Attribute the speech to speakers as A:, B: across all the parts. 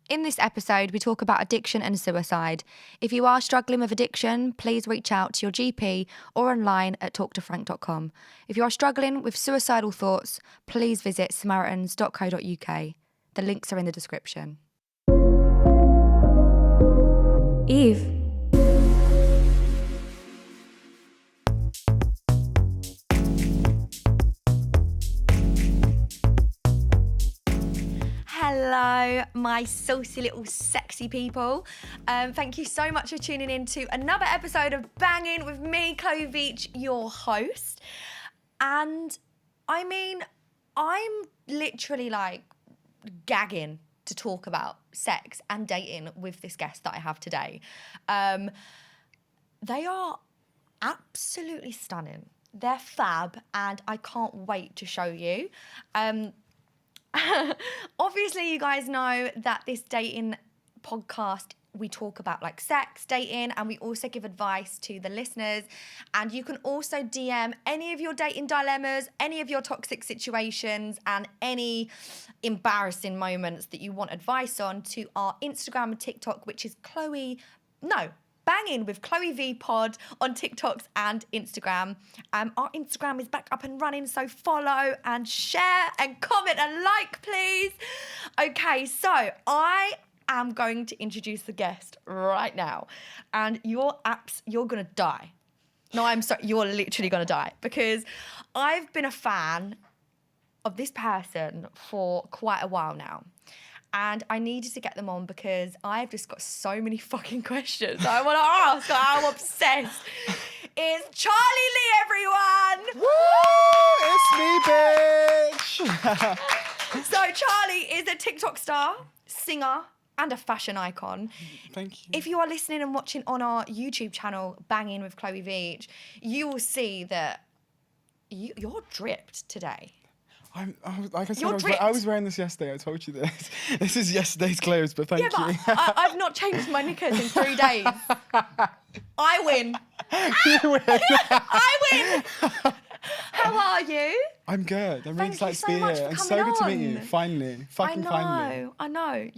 A: In this episode, we talk about addiction and suicide. If you are struggling with addiction, please reach out to your GP or online at talktofrank.com. If you are struggling with suicidal thoughts, please visit samaritans.co.uk. The links are in the description. Eve. Hello, my saucy little sexy people. Thank you so much for tuning in to another episode of Bangin with me, Chloe Veitch, your host. And I mean, I'm literally like gagging to talk about sex and dating with this guest that I have today. They are absolutely stunning. They're fab, and I can't wait to show you. Obviously, you guys know that this dating podcast, we talk about like sex, dating, and we also give advice to the listeners. And you can also DM any of your dating dilemmas, any of your toxic situations, and any embarrassing moments that you want advice on to our Instagram and TikTok, which is Bangin with Chloe V Pod on TikToks and Instagram. Our Instagram is back up and running, so follow and share and comment and like, please. Okay, so I am going to introduce the guest right now, and you're gonna die. No, I'm sorry, you're literally gonna die, because I've been a fan of this person for quite a while now. And I needed to get them on because I've just got so many fucking questions I want to ask. I'm obsessed. It's Charlie Lee, everyone.
B: Woo! It's me, bitch.
A: So Charlie is a TikTok star, singer, and a fashion icon.
B: Thank you.
A: If you are listening and watching on our YouTube channel, Bangin with Chloe Veitch, you will see that you're dripped today.
B: Like I said, I was wearing this yesterday. I told you this. This is yesterday's clothes, but thank you.
A: But I've not changed my knickers in 3 days. I win.
B: You win.
A: I win. How are you?
B: I'm good. I'm really excited to be
A: much
B: here.
A: for
B: And so
A: coming
B: good to meet you.
A: on.
B: Finally. Fucking finally.
A: I know.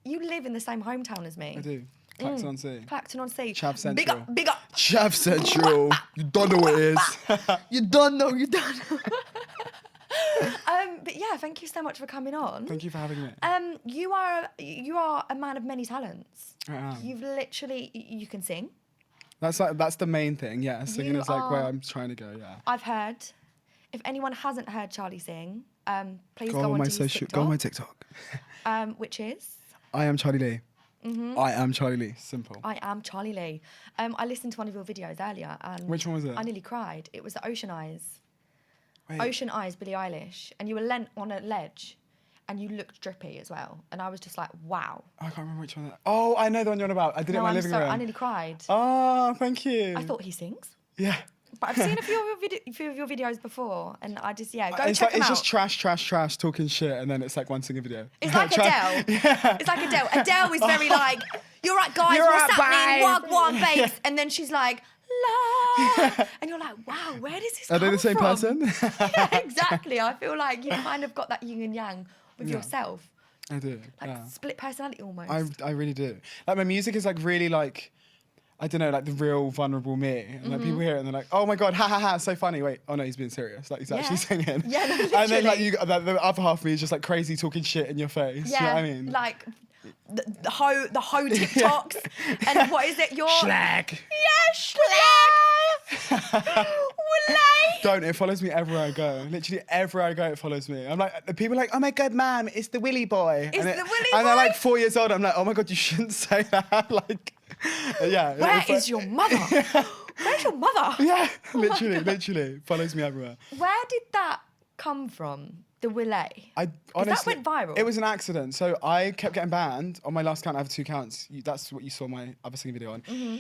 A: You live in the same hometown as me.
B: I do. Clacton-on-Sea.
A: Clacton-on-Sea.
B: Chav Central.
A: Big up.
B: Chav Central. You don't know what it is.
A: You don't know. But yeah, thank you so much for coming on.
B: Thank you for having me.
A: You are a man of many talents.
B: I am.
A: You can sing.
B: That's the main thing, yeah. Singing is like where I'm trying to go, yeah.
A: I've heard. If anyone hasn't heard Charlie sing, please go
B: on
A: to
B: my
A: his
B: social,
A: TikTok.
B: go on my TikTok.
A: Which is?
B: I am Charlie Lee.
A: Mm-hmm.
B: I am Charlie Lee. Simple.
A: I am Charlie Lee. I listened to one of your videos earlier, and
B: which one was it?
A: I nearly cried. It was the Ocean Eyes.
B: Wait.
A: Ocean Eyes, Billie Eilish, and you were lent on a ledge, and you looked drippy as well. And I was just like, wow.
B: I can't remember which one. Oh, I know the one you're on about. I did it in my living room.
A: I nearly cried.
B: Oh, thank you.
A: I thought he sings.
B: Yeah.
A: But I've seen a few of your videos before, and I just, go check them out.
B: It's just trash, talking shit, and then it's like one singing video.
A: It's like Adele.
B: Yeah.
A: It's like Adele. Adele is very like, you're right, guys,
B: You're
A: what's
B: right,
A: happening?
B: babe.
A: Wagwan bass. And then she's like, la. And you're like, wow, where does this come from?
B: Are they the same person?
A: Yeah, exactly. I feel like you've kind of got that yin and yang with yourself.
B: I do.
A: Like split personality almost.
B: I really do. Like my music is like really like, I don't know, like the real vulnerable me. And like people hear it and they're like, oh my God, ha ha ha, so funny. Wait, oh no, he's being serious. Like he's actually singing.
A: Yeah, no,
B: and then like
A: literally.
B: the other half of me is just like crazy talking shit in your face.
A: Yeah,
B: You know what I mean?
A: like the hoe TikToks. And what is it? Your
B: Schlag.
A: Yeah, schlag.
B: Don't, it follows me everywhere I go. Literally everywhere I go, it follows me. I'm like, the people are like, oh my God, ma'am, it's the Willy boy.
A: It's the Willy boy?
B: And they're like 4 years old. I'm like, oh my God, you shouldn't say that. Like, yeah.
A: Where is your mother? Where's your mother?
B: Yeah, literally. Follows me everywhere.
A: Where did that come from? The Willy?
B: I honestly,
A: that went viral?
B: It was an accident. So I kept getting banned. On my last account, I have 2 accounts. That's what you saw my other singing video on.
A: Mm-hmm.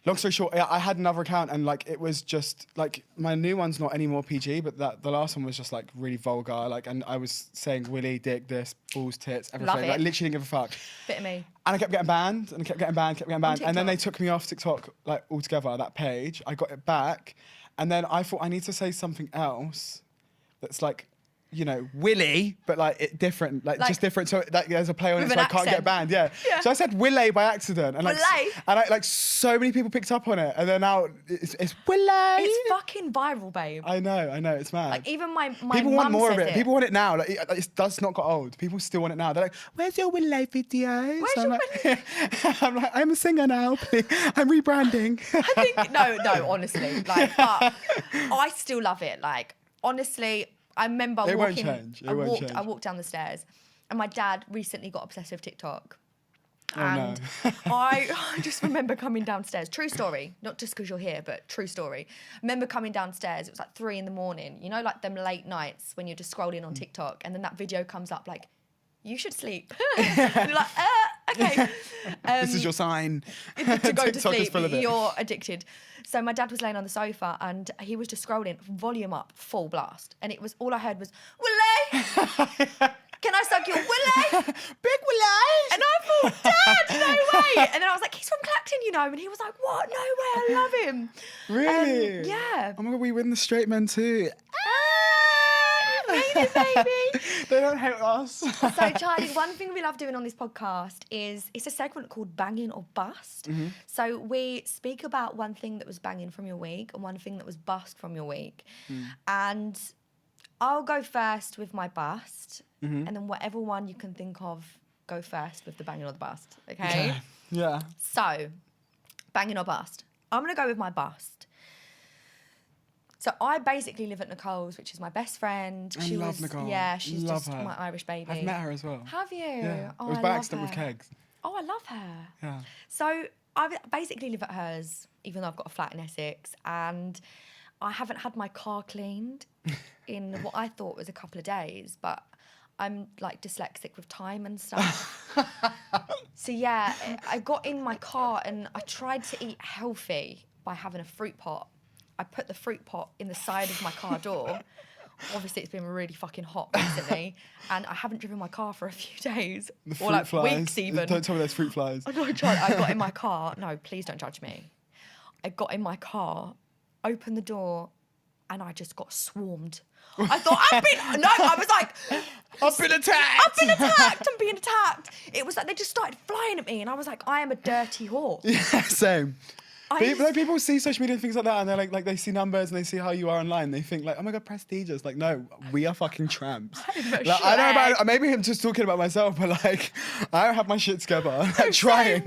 B: Long story short, I had another account and like it was just like my new one's not any more PG, but the last one was just like really vulgar. Like, and I was saying willy, dick, this, balls, tits, everything.
A: Love it.
B: Like literally didn't give a fuck.
A: Bit of me.
B: And I kept getting banned and I kept getting banned. And then they
A: TikTok?
B: took me off TikTok like altogether, that page. I got it back. And then I thought I need to say something else that's like you know, Willie, but like different, like just different. So like, there's a play on it,
A: with
B: so
A: an
B: I can't get
A: accent.
B: banned. Yeah. So I said Willie by accident, and like,
A: Willie.
B: like so many people picked up on it, and then now it's Willie.
A: It's fucking viral, babe.
B: I know, it's mad.
A: Like even my
B: people want
A: mum
B: more of
A: says
B: it. People want it now. Like that's not got old. People still want it now. They're like, "Where's your Willie video?"
A: Where's
B: so
A: your
B: I'm like, I'm a singer now. Please. I'm rebranding.
A: I think no, honestly, like, but I still love it. Like, honestly, I remember
B: It won't
A: walking.
B: change. It
A: I
B: won't
A: walked.
B: change.
A: I walked down the stairs, and my dad recently got obsessed with TikTok.
B: Oh,
A: And
B: no.
A: I just remember coming downstairs. True story, not just because you're here, but true story. Remember coming downstairs. It was like 3 a.m. You know, like them late nights when you're just scrolling on TikTok, and then that video comes up like, "You should sleep." And you're like, okay.
B: This is your sign
A: to go to
B: TikTok is
A: sleep.
B: full of it.
A: You're addicted. So my dad was laying on the sofa and he was just scrolling, volume up, full blast, and it was all I heard was Willie. Can I suck your Willie?
B: Big Willie.
A: And I thought, Dad, no way. And then I was like, he's from Clacton, you know. And he was like, what? No way, I love him.
B: Really?
A: Yeah.
B: Oh my God, we win the straight men too.
A: Made it, baby.
B: They don't hate us.
A: So, Charlie, one thing we love doing on this podcast is it's a segment called Bangin or Bust.
B: Mm-hmm.
A: So we speak about one thing that was banging from your week and one thing that was bust from your week. And I'll go first with my bust, and then whatever one you can think of, go first with the banging or the bust. Okay?
B: Yeah.
A: So, banging or bust. I'm going to go with my bust. So I basically live at Nicole's, which is my best friend.
B: I love Nicole.
A: Yeah, she's
B: Love
A: just
B: her.
A: my Irish baby.
B: I've met her as well.
A: Have you?
B: Yeah.
A: Oh,
B: it was
A: I
B: by
A: love
B: accident with
A: her.
B: Kegs.
A: Oh, I love her.
B: Yeah.
A: So I basically live at hers, even though I've got a flat in Essex, and I haven't had my car cleaned in what I thought was a couple of days, but I'm like dyslexic with time and stuff. So yeah, I got in my car and I tried to eat healthy by having a fruit pot. I put the fruit pot in the side of my car door. Obviously, it's been really fucking hot recently, and I haven't driven my car for a few days,
B: The
A: or
B: fruit
A: like
B: flies.
A: weeks even.
B: Don't tell me there's fruit flies.
A: I got in my car. No, please don't judge me. I got in my car, opened the door, and I just got swarmed. I thought, I was like,
B: I've been attacked.
A: I'm being attacked. It was like they just started flying at me, and I was like, I am a dirty whore.
B: Yeah, same. People see social media and things like that, and they're like they see numbers and they see how you are online. They think like, oh my God, prestigious. Like, no, we are fucking tramps. Like, I don't know about, maybe I'm just talking about myself, but like, I don't have my shit together. Like, trying,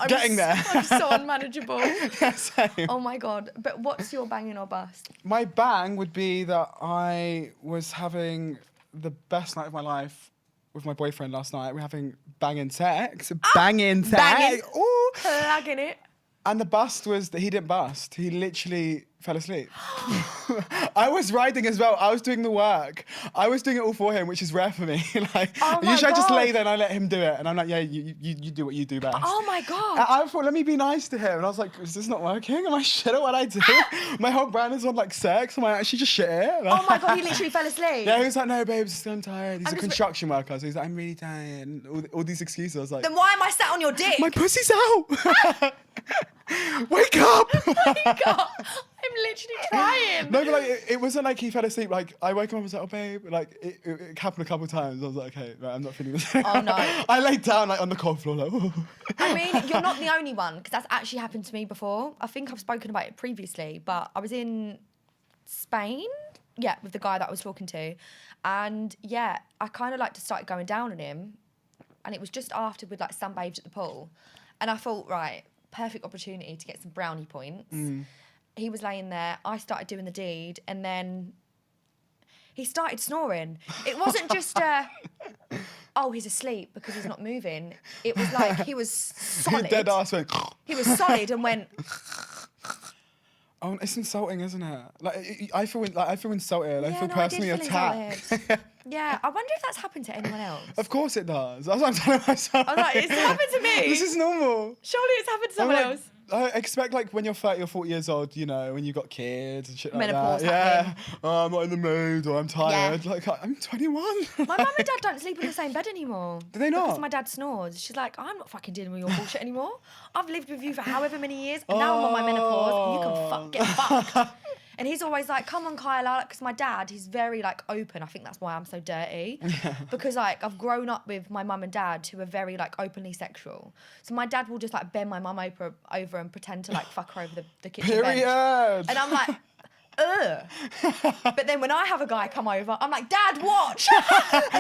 B: getting there.
A: I'm so unmanageable.
B: Yeah, same.
A: Oh my God. But what's your banging or bust?
B: My bang would be that I was having the best night of my life with my boyfriend last night. We're having banging sex. Banging sex.
A: Banging.
B: Ooh.
A: Plugging it.
B: And the bust was that he didn't bust. He literally fell asleep. I was riding as well. I was doing the work. I was doing it all for him, which is rare for me. Like,
A: Oh my
B: usually I just
A: God.
B: lay there and I let him do it. And I'm like, yeah, you do what you do best.
A: Oh my God.
B: And I thought, let me be nice to him. And I was like, is this not working? Am I shit at what I do? My whole brand is on like sex. Am I actually just shit at it?
A: Oh my God, he literally fell asleep.
B: Yeah, he was like, no, babes, I'm tired. He's a
A: just-
B: construction worker. So he's like, I'm really tired. And all these excuses. I was like,
A: Then why am I sat on your dick?
B: my pussy's out. Wake up.
A: God, I'm literally trying.
B: No, but like it wasn't like he fell asleep. Like I woke him up and was like, "Oh, babe." Like it happened a couple of times. I was like, "Okay, right, I'm not feeling this."
A: Oh, no.
B: I laid down like on the cold floor, like. Ooh.
A: I mean, you're not the only one, because that's actually happened to me before. I think I've spoken about it previously, but I was in Spain, yeah, with the guy that I was talking to. And yeah, I kind of like started going down on him. And it was just after we'd like sunbathed at the pool. And I thought, right, perfect opportunity to get some brownie points. He was laying there, I started doing the deed, and then he started snoring. It wasn't just oh, he's asleep because he's not moving. It was like he was solid.
B: Dead ass went.
A: He was solid and went,
B: Oh, it's insulting, isn't it? Like I feel insulted. I
A: yeah,
B: feel
A: no,
B: personally
A: I did feel
B: attacked.
A: insulted. Yeah, I wonder if that's happened to anyone else.
B: Of course it does. That's what I'm telling myself.
A: I was like, it's happened to me.
B: This is normal.
A: Surely it's happened to someone
B: I'm
A: else.
B: I expect like when you're 30 or 40 years old, you know, when you've got kids and shit
A: Menopause
B: like that.
A: happening.
B: Yeah. Oh, I'm not in the mood or I'm tired.
A: Yeah.
B: Like I'm 21.
A: My mum and dad don't sleep in the same bed anymore.
B: Do they not?
A: Because my dad snores. She's like, I'm not fucking dealing with your bullshit anymore. I've lived with you for however many years, and now I'm on my menopause, and you can get fucked. And he's always like, come on, Kyla, because my dad, he's very like open. I think that's why I'm so dirty. Because like I've grown up with my mum and dad who are very like openly sexual. So my dad will just like bend my mum over and pretend to like fuck her over the kitchen bench. And I'm like, ugh. But then when I have a guy come over, I'm like, Dad, watch. And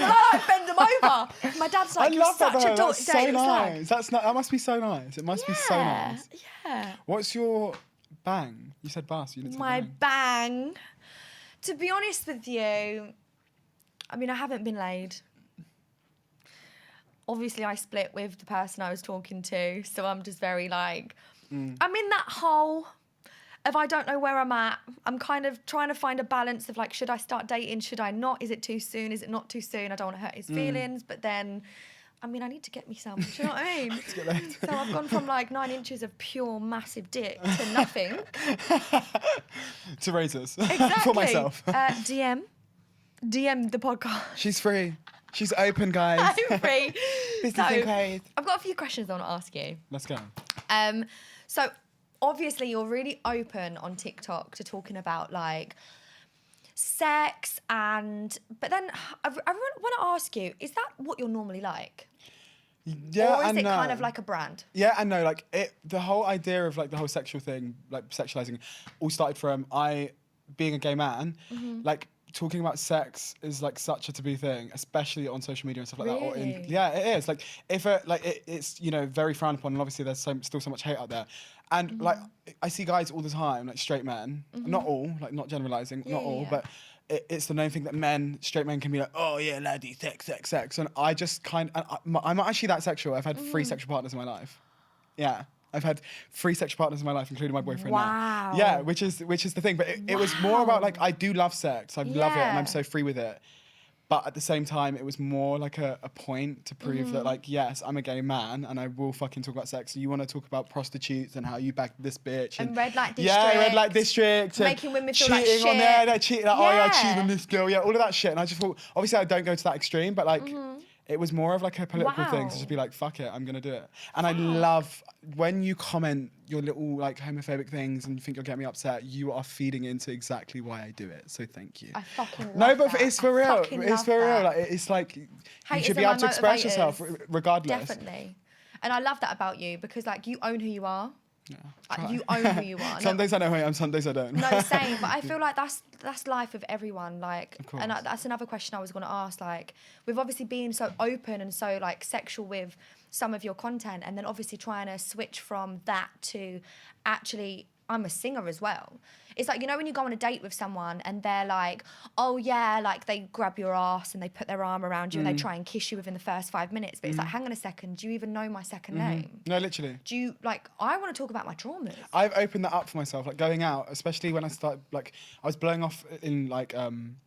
A: then I like bend him over. My dad's like, you're such a
B: That's so nice. That must be so nice. It must be so nice.
A: Yeah.
B: What's your bang? You said bus. You didn't say
A: My bang. To be honest with you, I mean, I haven't been laid. Obviously, I split with the person I was talking to, so I'm just very like, I'm in that hole of I don't know where I'm at. I'm kind of trying to find a balance of like, should I start dating? Should I not? Is it too soon? Is it not too soon? I don't want to hurt his feelings, but then, I mean, I need to get me some. Do you know what I mean? So I've gone from like 9 inches of pure massive dick to nothing.
B: To razors.
A: Exactly.
B: For myself.
A: DM the podcast.
B: She's free. She's open, guys.
A: I'm free.
B: Business inquiries.
A: I've got a few questions I want to ask you.
B: Let's go.
A: So obviously you're really open on TikTok to talking about like sex but then I want to ask you, is that what you're normally like?
B: Yeah,
A: or is
B: and
A: it
B: no.
A: kind of like a brand?
B: Yeah, and no, like the whole idea of like the whole sexual thing, like sexualizing, all started from being a gay man, like talking about sex is like such a taboo thing, especially on social media and stuff like that. Or yeah, it is. Like if it's very frowned upon, and obviously there's still so much hate out there. And like I see guys all the time, like straight men, not all, like not generalizing, not all, but it's the known thing that straight men can be like, oh yeah, laddie, sex. And I just I'm not actually that sexual. I've had 3 sexual partners in my life. Yeah. I've had 3 sexual partners in my life, including my boyfriend now. Yeah, which is the thing. But it was more about like, I do love sex. I love it and I'm so free with it. But at the same time, it was more like a point to prove that like, yes, I'm a gay man and I will fucking talk about sex. So you want to talk about prostitutes and how you bagged this bitch.
A: And red light district.
B: Yeah, red light district.
A: Making women feel like shit.
B: Cheating on there, cheating, like, oh yeah, I cheated on this girl. Yeah, all of that shit. And I just thought, obviously I don't go to that extreme, but like, it was more of like a political thing to just be like, fuck it, I'm gonna do it. And I love when you comment your little like homophobic things and you think you'll get me upset, you are feeding into exactly why I do it. So thank you.
A: I fucking love
B: No, but
A: that.
B: it's for real. It's for real.
A: That.
B: Like it's like you
A: Haters
B: should be
A: are
B: able to express
A: motivators.
B: yourself regardless.
A: Definitely. And I love that about you because like you own who you are.
B: Yeah,
A: Like, you own who you are.
B: Some days I know who I am, some days I don't.
A: No, same. But I feel like that's life of everyone. Like, and that's another question I was going to ask. Like, with obviously being so open and so like sexual with some of your content, and then obviously trying to switch from that to actually, I'm a singer as well. It's like, when you go on a date with someone and they're like, oh yeah, like they grab your ass and they put their arm around you and they try and kiss you within the first 5 minutes. But it's like, hang on a second, do you even know my second name?
B: No, literally.
A: Do you, like, I want to talk about my traumas.
B: I've opened that up for myself, like going out, especially when I started, like, I was blowing off in like,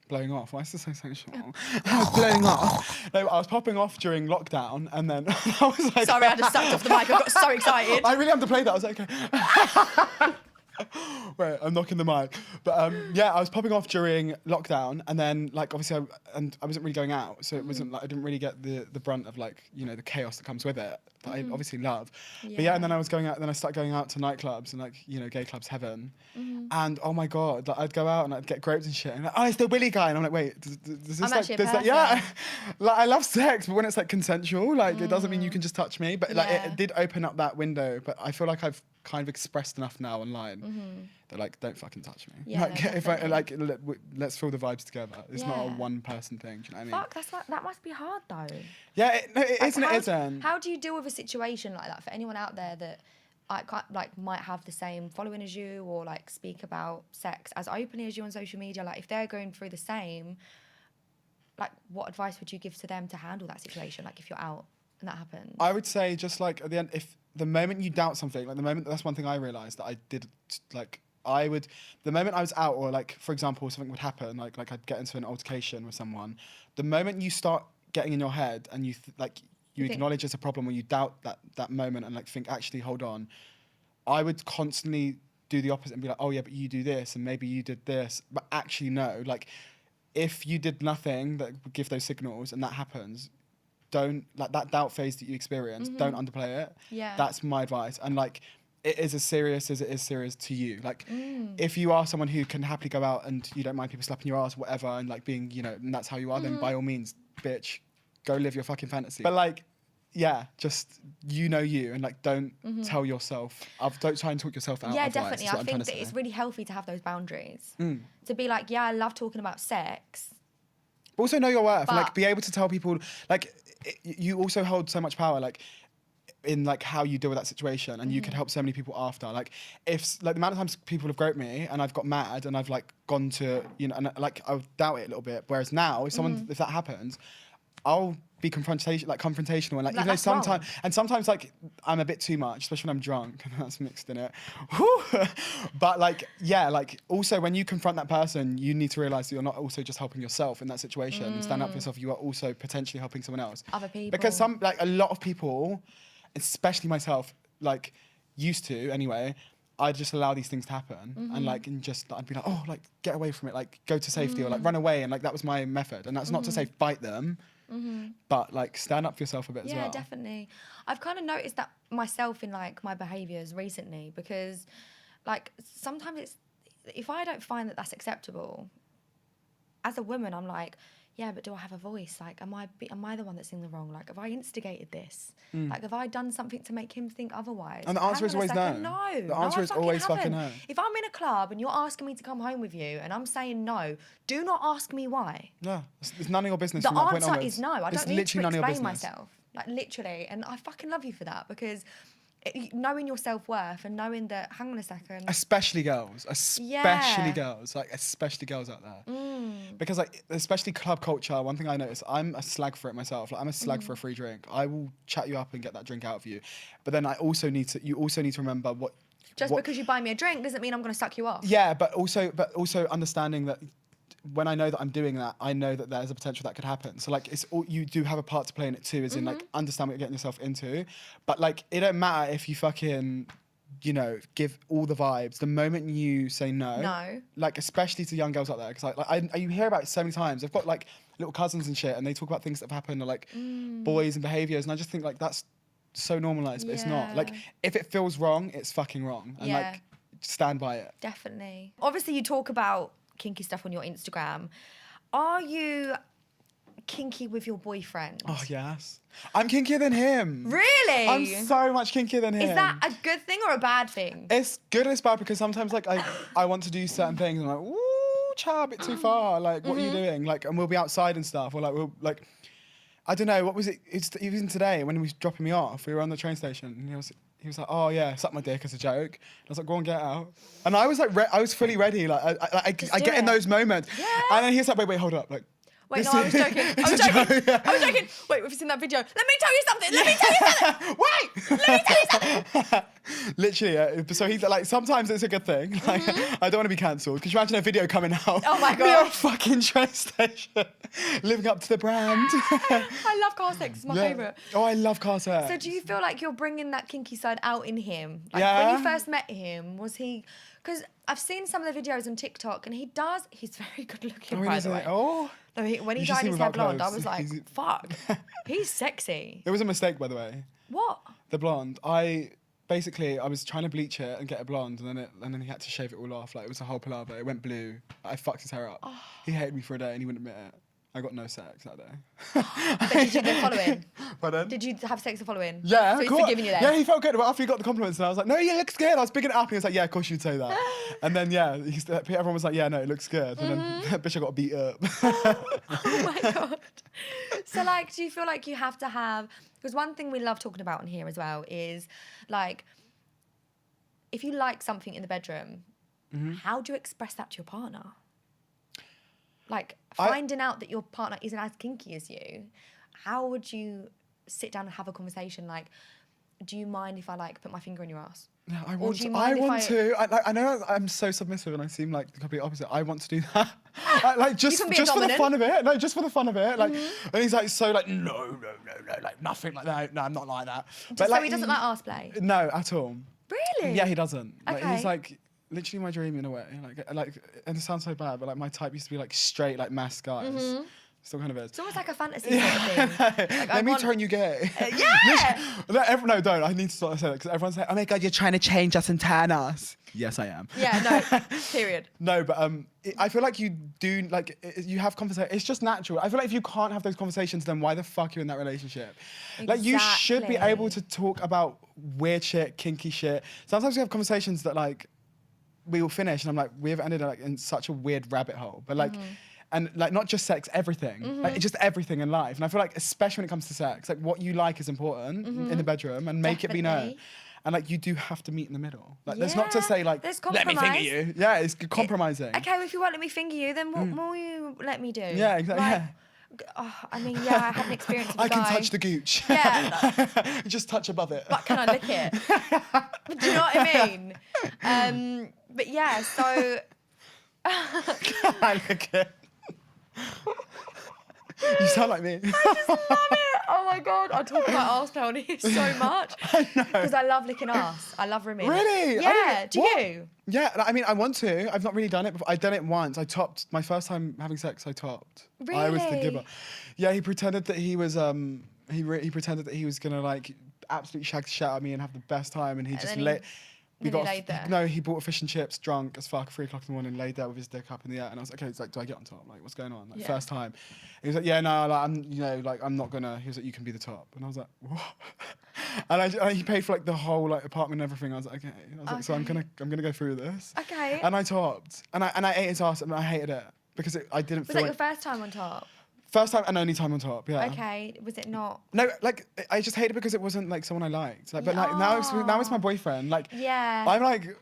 B: blowing off. Why is this so sensual? I was blowing off. No, I was popping off during lockdown and then I was like...
A: Sorry, I just sucked off the mic. I got so excited.
B: I really underplayed that. I was like, okay. Wait, I'm knocking the mic. But yeah, I was popping off during lockdown and then like obviously I wasn't really going out. So it wasn't like, I didn't really get the brunt of like, the chaos that comes with it. That I obviously love. Yeah. But yeah, and then I was going out, then I started going out to nightclubs and like, gay clubs heaven. And oh my God, like, I'd go out and I'd get groped and shit. And like, oh, it's the Willy guy. And I'm like, wait, does this
A: I'm
B: like,
A: does that,
B: yeah. Like I love sex, but when it's like consensual, like it doesn't mean you can just touch me. But like it did open up that window. But I feel like I've kind of expressed enough now online that like, don't fucking touch me.
A: Yeah,
B: like
A: no,
B: if I like, let's feel the vibes together. It's not a one person thing. Do you know what I mean?
A: Fuck, that must be hard though.
B: Yeah, it isn't. It isn't.
A: How do you deal with a situation like that for anyone out there that might have the same following as you or like speak about sex as openly as you on social media? Like if they're going through the same, like what advice would you give to them to handle that situation? Like if you're out and that happens.
B: I would say just like at the end, if the moment you doubt something, like the moment, that's one thing I realised that I did, like the moment I was out or like, for example, something would happen, like I'd get into an altercation with someone, the moment you start getting in your head and you acknowledge it's a problem or you doubt that moment and like think, actually, hold on, I would constantly do the opposite and be like, oh yeah, but you do this and maybe you did this, but actually no, like if you did nothing that would give those signals and that happens, don't, like that doubt phase that you experience, don't underplay it.
A: Yeah.
B: That's my advice. And like, it is as serious as it is serious to you. Like, if you are someone who can happily go out and you don't mind people slapping your ass, whatever, and like being, you know, and that's how you are, then by all means, bitch, go live your fucking fantasy. But like, yeah, just you know you, and like don't tell yourself. Don't try and talk yourself out.
A: Yeah, definitely. I think that it's really healthy to have those boundaries. To be like, yeah, I love talking about sex.
B: But also know your worth. And, like, be able to tell people. Like, you also hold so much power. Like, in like how you deal with that situation, and you could help so many people after. Like, if like the amount of times people have groped me and I've got mad and I've like gone to, you know, and like I would doubt it a little bit. Whereas now, if if that happens, I'll be confrontational, and like even though sometimes like I'm a bit too much, especially when I'm drunk, and that's mixed in it. But like, yeah, like also when you confront that person, you need to realize that you're not also just helping yourself in that situation and stand up for yourself. You are also potentially helping someone else.
A: Other people.
B: Because a lot of people, especially myself, like used to anyway, I'd just allow these things to happen and like, and just, I'd be like, oh, like get away from it, like go to safety or like run away. And like, that was my method. And that's not to say fight them, but like stand up for yourself a bit as well.
A: Yeah, definitely. I've kind of noticed that myself in like my behaviours recently, because like sometimes if I don't find that that's acceptable, as a woman, I'm like, yeah, but do I have a voice? Like, am I the one that's in the wrong? Like, have I instigated this? Like, have I done something to make him think otherwise?
B: And the answer is always no.
A: No.
B: The answer is always fucking no.
A: If I'm in a club and you're asking me to come home with you and I'm saying no, do not ask me why.
B: Yeah, it's none of your business.
A: The
B: from that point
A: answer
B: onwards.
A: is no. I
B: It's
A: don't need to
B: literally none of your
A: explain
B: business.
A: myself. Like, literally. And I fucking love you for that, because knowing your self-worth and knowing that, hang on a second.
B: Especially girls. Especially girls. Like, especially girls out there. Because, like, especially club culture, one thing I notice, I'm a slag for it myself. Like, I'm a slag for a free drink. I will chat you up and get that drink out of you. But then you also need to remember what...
A: Just because you buy me a drink doesn't mean I'm going to suck you off.
B: Yeah, but also understanding that when I know that I'm doing that, I know that there's a potential that could happen. So like, you do have a part to play in it too, as in like, understand what you're getting yourself into. But like, it don't matter if you fucking, you know, give all the vibes. The moment you say no, like especially to young girls out there, because you hear about it so many times. I've got like little cousins and shit, and they talk about things that have happened, or like boys and behaviours, and I just think like that's so normalised, but it's not. Like, if it feels wrong, it's fucking wrong, and like stand by it.
A: Definitely. Obviously, you talk about kinky stuff on your Instagram. Are you kinky with your boyfriend?
B: Oh, yes. I'm kinkier than him.
A: Really?
B: I'm so much kinkier than him.
A: Is that a good thing or a bad thing?
B: It's good and it's bad, because sometimes like I want to do certain things and I'm like, ooh, child, a bit too far. Like, what are you doing? Like, and we'll be outside and stuff. Or like, I don't know, what was it? Even today when he was dropping me off, we were on the train station and he was like, oh yeah, suck my dick as a joke. And I was like, go on, get out. And I was like, I was fully ready. Like, I get in those moments. Yeah. And then he was like, wait, hold up. Like,
A: wait, no, I was joking. I was joking. Wait, have you seen that video? Let me tell you something. Wait, let me tell you something.
B: Literally, so he's like, sometimes it's a good thing. Like, I don't want to be cancelled. Could you imagine a video coming out?
A: Oh my God.
B: Near a fucking train station, living up to the brand.
A: I love car sex. It's my favourite.
B: Oh, I love car sex.
A: So do you feel like you're bringing that kinky side out in him? Like, when you first met him, was he... Because I've seen some of the videos on TikTok, and he's very good looking, by the way.
B: Oh.
A: No, when he dyed his hair blonde, I was like, fuck, he's sexy.
B: It was a mistake, by the way.
A: What?
B: The blonde. I was trying to bleach it and get a blonde, and then he had to shave it all off. Like, it was a whole palaver. It went blue. I fucked his hair up. Oh. He hated me for a day, and he wouldn't admit it. I got no sex that day.
A: But did you then follow him?
B: Pardon?
A: Did you have sex the following?
B: Yeah,
A: so he's forgiven you then?
B: Yeah, he felt good. But after he got the compliments, and I was like, no, you look good. I was bigging it up, and he was like, yeah, of course you'd say that. And then, yeah, everyone was like, yeah, no, it looks good. And then, bitch, I got beat up.
A: Oh my God. So, like, do you feel like you have to have... Because one thing we love talking about on here as well is, like, if you like something in the bedroom, how do you express that to your partner? Like, finding out that your partner isn't as kinky as you, how would you sit down and have a conversation? Like, do you mind if I, like, put my finger in your ass?
B: No, I want to. I know I'm so submissive and I seem like the complete opposite. I want to do that. Just for the fun of it. No, just for the fun of it. Like, and he's like, so like, no, like nothing like that. No, I'm not like that.
A: But so he doesn't like ass play?
B: No, at all.
A: Really?
B: Yeah, he doesn't.
A: Okay.
B: Like, he's like literally my dream in a way. Like, and it sounds so bad, but like my type used to be like straight, like mass guys. Still kind of is.
A: It's almost like a fantasy sort of thing. Like,
B: Let me turn you gay.
A: Yeah.
B: No, don't. I need to start saying it because everyone's like, oh my God, you're trying to change us and turn us. Yes, I am.
A: Yeah, no, period.
B: No, but I feel like you do, like, you have conversations. It's just natural. I feel like if you can't have those conversations, then why the fuck are you in that relationship? Like, you should be able to talk about weird shit, kinky shit. Sometimes we have conversations that, like, we will finish and I'm like, we've ended like in such a weird rabbit hole. But like, and like not just sex, everything. Like, just everything in life. And I feel like, especially when it comes to sex, like what you like is important in the bedroom and make it be known. And like, you do have to meet in the middle. Like, there's not to say like, let me finger you. Yeah, it's compromising.
A: Okay, well, if you won't let me finger you, then what will you let me do?
B: Yeah, exactly.
A: Like, oh, I mean, yeah, I had an experience with a
B: I
A: guy.
B: can touch the gooch.
A: Yeah.
B: Just touch above it.
A: But can I lick it? Do you know what I mean? But yeah, so...
B: Can I lick it? You sound like me.
A: I just love it. Oh my God. I talk about arse on here so much.
B: I know.
A: Because I love licking arse. I love rimming.
B: Really?
A: Yeah. Do you?
B: Yeah, I mean, I want to. I've not really done it before. I've done it once. I topped. My first time having sex, I topped.
A: Really?
B: I was the giver. Yeah, he pretended that he was, he pretended that he was going to, like, absolutely shag the shit out of me and have the best time. And he just laid...
A: He laid there.
B: No, he bought a fish and chips, drunk as fuck, 3 o'clock in the morning, laid there with his dick up in the air, and I was like, okay, he's like, do I get on top? Like, what's going on? Like, first time. He was like, yeah, no, like, I'm not gonna. He was like, you can be the top, and I was like, what? And he paid for like the whole like apartment and everything. I was like, okay. I was like, so I'm gonna go through this.
A: Okay.
B: And I topped, and I ate his ass, and I hated it because I didn't.
A: Was that your first time on top?
B: First time and only time on top, yeah.
A: Okay, was it not?
B: No, like I just hated it because it wasn't like someone I liked. Like, but like now it's my boyfriend. Like, I'm like.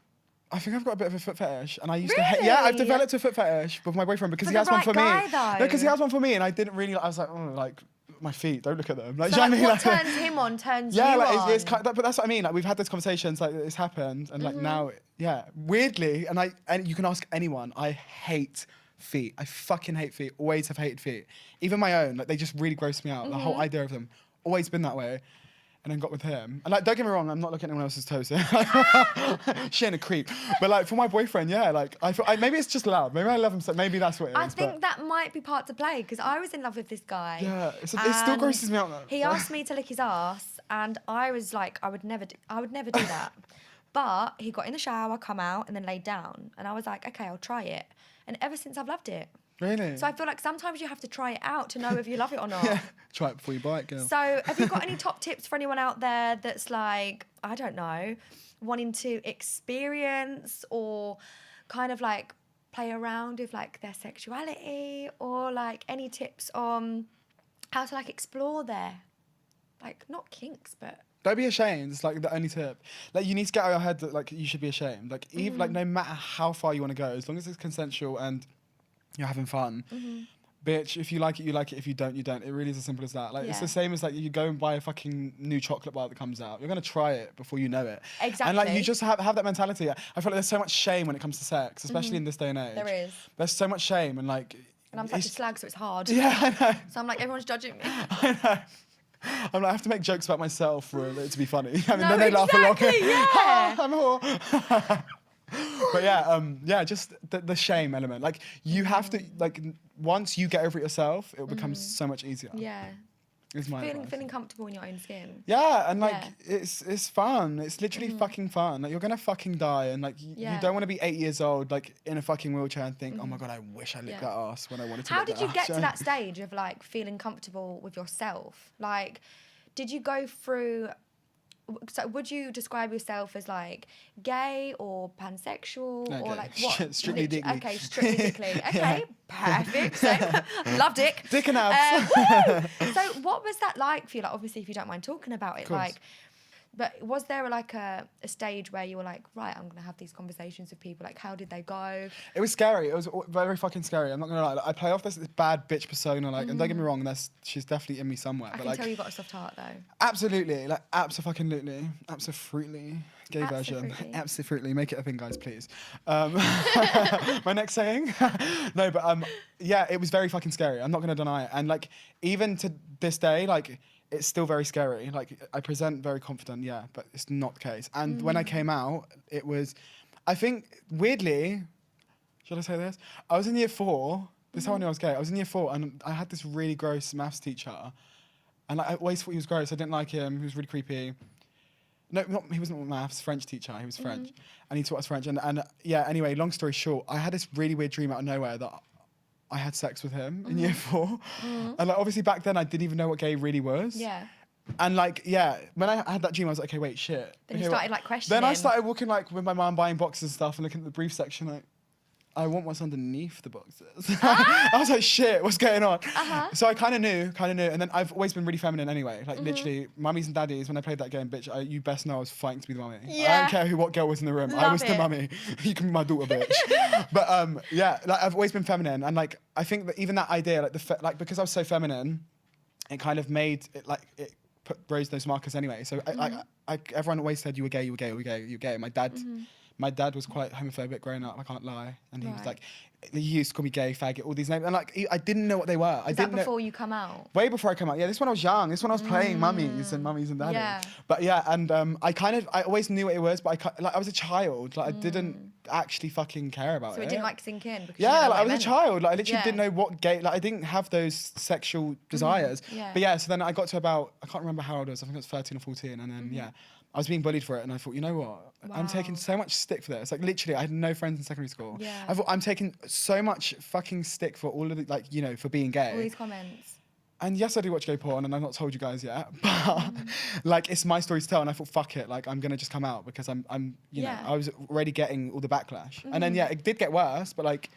B: I think I've got a bit of a foot fetish, and I used to hate. Yeah, I've developed a foot fetish with my boyfriend because he has one for me. No, because he has one for me, and I didn't really. I was like, oh, like my feet. Don't look at them. Like,
A: so,
B: you know what I mean?
A: What turns him on turns you on.
B: Yeah, like it's kind of, but that's what I mean. Like we've had those conversations. Like it's happened, and like now, yeah, weirdly, and you can ask anyone. I hate feet. I fucking hate feet. Always have hated feet. Even my own. Like they just really gross me out. The whole idea of them. Always been that way. And then got with him. And like, don't get me wrong, I'm not looking at anyone else's toes here. She ain't a creep. But like, for my boyfriend, yeah, like, I feel, maybe it's just love. Maybe I love him so, maybe that's what it is.
A: I think that might be part to play, because I was in love with this guy.
B: Yeah, it still grosses me out though.
A: He asked me to lick his ass, and I was like, I would never do that. But he got in the shower, come out, and then laid down. And I was like, okay, I'll try it. And ever since I've loved it.
B: Really?
A: So I feel like sometimes you have to try it out to know if you love it or not.
B: Yeah. Try it before you buy it, girl.
A: So have you got any top tips for anyone out there that's like, I don't know, wanting to experience or kind of like play around with like their sexuality, or like any tips on how to like explore their, like not kinks, but...
B: Don't be ashamed. It's like the only tip. Like you need to get out of your head that like you should be ashamed. Like even like no matter how far you want to go, as long as it's consensual and you're having fun. Bitch, if you like it, you like it. If you don't, you don't. It really is as simple as that. Like it's the same as like you go and buy a fucking new chocolate bar that comes out. You're gonna try it before you know it.
A: Exactly.
B: And like you just have that mentality. I feel like there's so much shame when it comes to sex, especially in this day and age.
A: There is.
B: There's so much shame and like.
A: And I'm such a slag, so it's hard.
B: Yeah, I know.
A: So I'm like, everyone's judging me.
B: I know. I'm like, I have to make jokes about myself for it to be funny. I mean,
A: No,
B: then they laugh a lot.
A: yeah.
B: I'm a whore. But yeah, just the shame element. Like you have to, like once you get over it yourself, it becomes so much easier.
A: Yeah.
B: Is my advice.
A: Feeling comfortable in your own skin.
B: Yeah, and like it's fun. It's literally fucking fun. Like you're gonna fucking die, and like you don't want to be 8 years old, like in a fucking wheelchair, and think, oh my God, I wish I licked that ass when I wanted to.
A: How
B: lick
A: did
B: that
A: you
B: ass.
A: get to that stage of like feeling comfortable with yourself? Like, did you go through? So would you describe yourself as like gay or pansexual or like what?
B: Strictly dickly.
A: Okay, strictly dickly. Okay, perfect. Same. Love dick.
B: Dick and abs.
A: So what was that like for you? Like obviously if you don't mind talking about it, like, but was there like a stage where you were like, right, I'm gonna have these conversations with people? Like how did they go?
B: It was scary. It was very fucking scary. I'm not gonna lie. Like, I play off this bad bitch persona, like, and don't get me wrong, she's definitely in me somewhere.
A: I
B: but
A: can
B: like,
A: tell you got a soft heart though.
B: Absolutely, like absolutely, gay version,
A: Abso-fruitly.
B: absolutely. Make it a thing, guys, please. My next saying, no, but yeah, it was very fucking scary. I'm not gonna deny it, and like even to this day, like. It's still very scary. Like I present very confident, yeah, but it's not the case. And when I came out, it was, I think weirdly, should I say this? I was in year 4, This is how I knew I was gay. I was in year 4 and I had this really gross maths teacher. And like, I always thought he was gross. I didn't like him. He was really creepy. No, he wasn't maths, French teacher. He was French. And he taught us French. And yeah, anyway, long story short, I had this really weird dream out of nowhere that I had sex with him in year 4. And like, obviously back then I didn't even know what gay really was.
A: Yeah.
B: And like, yeah, when I had that dream, I was like, okay, wait, shit.
A: Then
B: okay,
A: you started like questioning.
B: Then I started walking like with my mum buying boxes and stuff and looking at the brief section like, I want what's underneath the boxes. I was like, shit, what's going on? So I kind of knew. And then I've always been really feminine anyway. Like literally, mummies and daddies, when I played that game, bitch, you best know I was fighting to be the mummy. I don't care what girl was in the room. I was the mummy. You can be my daughter, bitch. But yeah, like I've always been feminine. And like, I think that even that idea, like because I was so feminine, it kind of made it like, raised those markers anyway. So everyone always said, you were gay, you were gay, you were gay, you were gay. My dad was quite homophobic growing up, I can't lie. And he was like, he used to call me gay, faggot, all these names. And like, I didn't know what they were.
A: Was that before you come out?
B: Way before I come out. Yeah, this one I was young. This one I was playing mummies and daddies. Yeah. But yeah, and I always knew what it was, but I was a child. Like I didn't actually fucking care about it.
A: So it didn't like sink in? Because
B: yeah, like I was a child. Like I literally didn't know what gay, like I didn't have those sexual desires. But yeah, so then I got to about, I can't remember how old I was. I think it was 13 or 14. And then yeah, I was being bullied for it, and I thought, you know what? I'm taking so much stick for this. Like literally, I had no friends in secondary school. I thought I'm taking so much fucking stick for all of the, like, you know, for being gay.
A: All these comments.
B: And yes, I do watch gay porn, and I've not told you guys yet, but like it's my story to tell, and I thought, fuck it, like I'm gonna just come out because I'm, you know, I was already getting all the backlash, and then yeah, it did get worse, but like.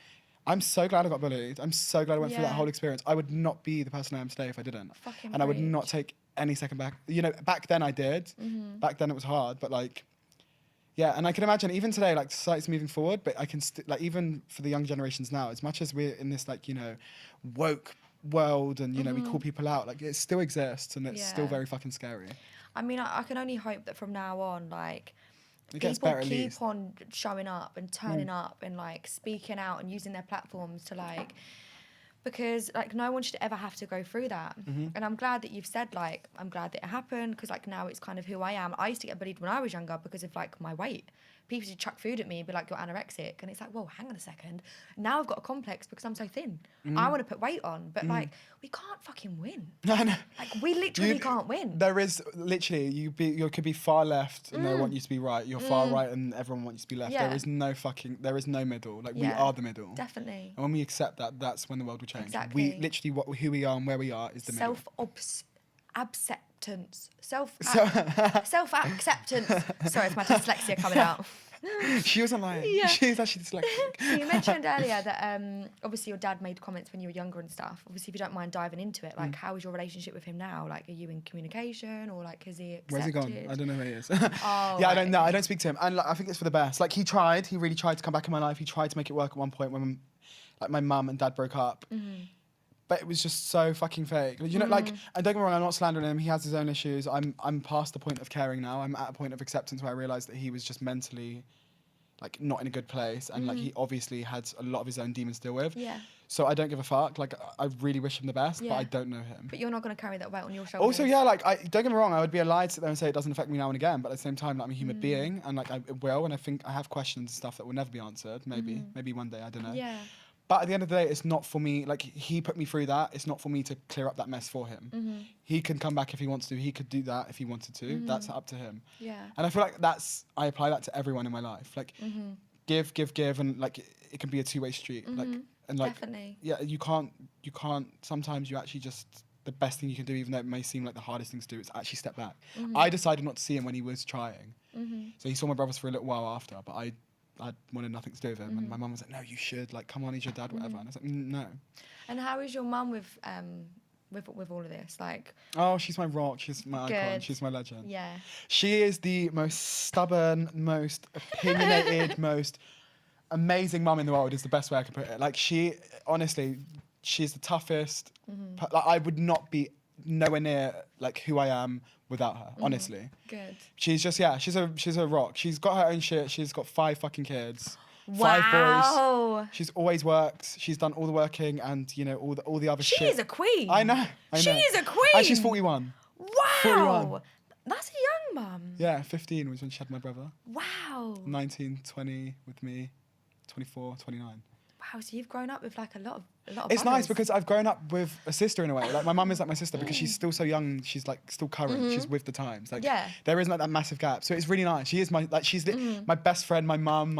B: I'm so glad I got bullied. I'm so glad I went through that whole experience. I would not be the person I am today if I didn't. And I would not take any second back. You know, back then I did. Back then it was hard, but like, yeah. And I can imagine even today, like society's moving forward, but I can like even for the young generations now, as much as we're in this like, you know, woke world and, you know, we call people out, like it still exists and it's still very fucking scary.
A: I mean, I can only hope that from now on, like,
B: it gets
A: people
B: better
A: keep on showing up and turning up and like speaking out and using their platforms to like, because like no one should ever have to go through that. And I'm glad that you've said like, I'm glad that it happened because like now it's kind of who I am. I used to get bullied when I was younger because of like my weight. People used to chuck food at me and be like, you're anorexic. And it's like, whoa, hang on a second. Now I've got a complex because I'm so thin. I want to put weight on. But like, we can't fucking win.
B: No.
A: Like, we literally can't win.
B: There is literally, you could be far left and they want you to be right. You're far right and everyone wants you to be left. There is no middle. Like, we are the middle.
A: Definitely.
B: And when we accept that, that's when the world will change.
A: Exactly.
B: We literally, who we are and where we are is the middle.
A: Self-acceptance. Sorry, it's my dyslexia coming out.
B: She wasn't lying. Yeah. She's actually dyslexic.
A: So you mentioned earlier that obviously your dad made comments when you were younger and stuff. Obviously, if you don't mind diving into it, like how is your relationship with him now? Like, are you in communication or like has he accepted?
B: Where's he gone? I don't know where he is.
A: Oh,
B: yeah, I don't know. I don't speak to him, and like, I think it's for the best. Like he really tried to come back in my life. He tried to make it work at one point when like my mum and dad broke up. But it was just so fucking fake. You know, like, and don't get me wrong, I'm not slandering him. He has his own issues. I'm past the point of caring now. I'm at a point of acceptance where I realised that he was just mentally, like, not in a good place. And, like, he obviously had a lot of his own demons to deal with. Yeah. So I don't give a fuck. Like, I really wish him the best, but I don't know him.
A: But you're not going to carry that weight on your shoulders.
B: Also, yeah, like, don't get me wrong. I would be a lie to sit there and say it doesn't affect me now and again. But at the same time, like, I'm a human being. And, like, I will. And I think I have questions and stuff that will never be answered. Maybe one day. I don't know. Yeah. But at the end of the day, it's not for me, like, he put me through that. It's not for me to clear up that mess for him. He can come back if he wants to. He could do that if he wanted to. That's up to him. Yeah. And I feel like I apply that to everyone in my life. Like, give, and, like, it can be a two-way street. Like, and, like, definitely. Yeah, you can't, sometimes you actually just, the best thing you can do, even though it may seem like the hardest thing to do, is actually step back. I decided not to see him when he was trying. So he saw my brothers for a little while after, but I wanted nothing to do with him, and my mum was like, "No, you should. Like, come on, he's your dad, whatever." And I was like, "No."
A: And how is your mum with all of this? Like,
B: oh, she's my rock. She's my icon. She's my legend.
A: Yeah.
B: She is the most stubborn, most opinionated, most amazing mum in the world. Is the best way I could put it. Like, honestly, she's the toughest. Like, I would not be nowhere near like who I am without her, honestly.
A: Good.
B: She's just, she's a rock. She's got her own shit. She's got 5 fucking kids.
A: Wow.
B: 5 boys. She's always worked. She's done all the working and, you know, all the other shit.
A: She is a queen.
B: I know.
A: She is a queen.
B: And she's 41.
A: Wow.
B: 41.
A: That's a young mum.
B: Yeah, 15 was when she had my brother.
A: Wow.
B: 19, 20 with me, 24, 29.
A: Wow. Wow, so you've grown up with like a lot of
B: It's
A: brothers.
B: nice because I've grown up with a sister in a way. Like my mum is like my sister because she's still so young. She's like still current. She's with the times. Like there isn't like that massive gap. So it's really nice. She is my my best friend, my mum,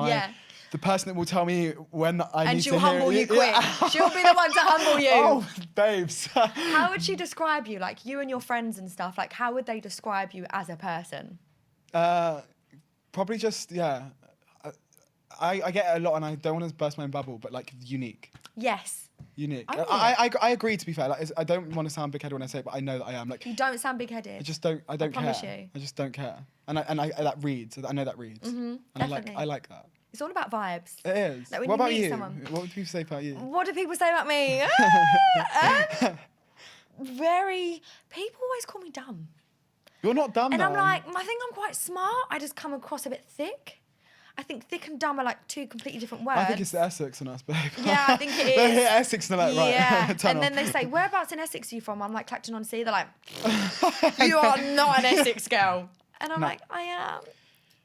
B: the person that will tell me when I need to hear it.
A: And she'll humble you quick. She'll be the one to humble you.
B: Oh, babes.
A: How would she describe you? Like you and your friends and stuff. Like how would they describe you as a person?
B: Probably just I get it a lot, and I don't want to burst my own bubble, but like unique.
A: Yes.
B: Unique. I agree. To be fair, like I don't want to sound big-headed when I say it, but I know that I am. Like
A: you don't sound big-headed.
B: I just don't. I don't care.
A: Promise you.
B: I just don't care, and that reads. I know that reads. And
A: definitely.
B: I like that.
A: It's all about vibes.
B: It is.
A: Like when
B: what
A: you
B: about
A: meet
B: you?
A: someone.
B: What would people say about you?
A: What do people say about me? People always call me dumb.
B: You're not dumb,
A: and
B: though.
A: I'm like, I think I'm quite smart. I just come across a bit thick. I think thick and dumb are like two completely different words.
B: I think it's the Essex in us, babe.
A: Yeah, I think it is.
B: They hit Essex and they're like, right.
A: Yeah.
B: Turn
A: And then
B: off.
A: they say, whereabouts in Essex are you from? I'm like, Clacton-on-Sea. They're like, you are not an Essex girl. And I'm like, I am.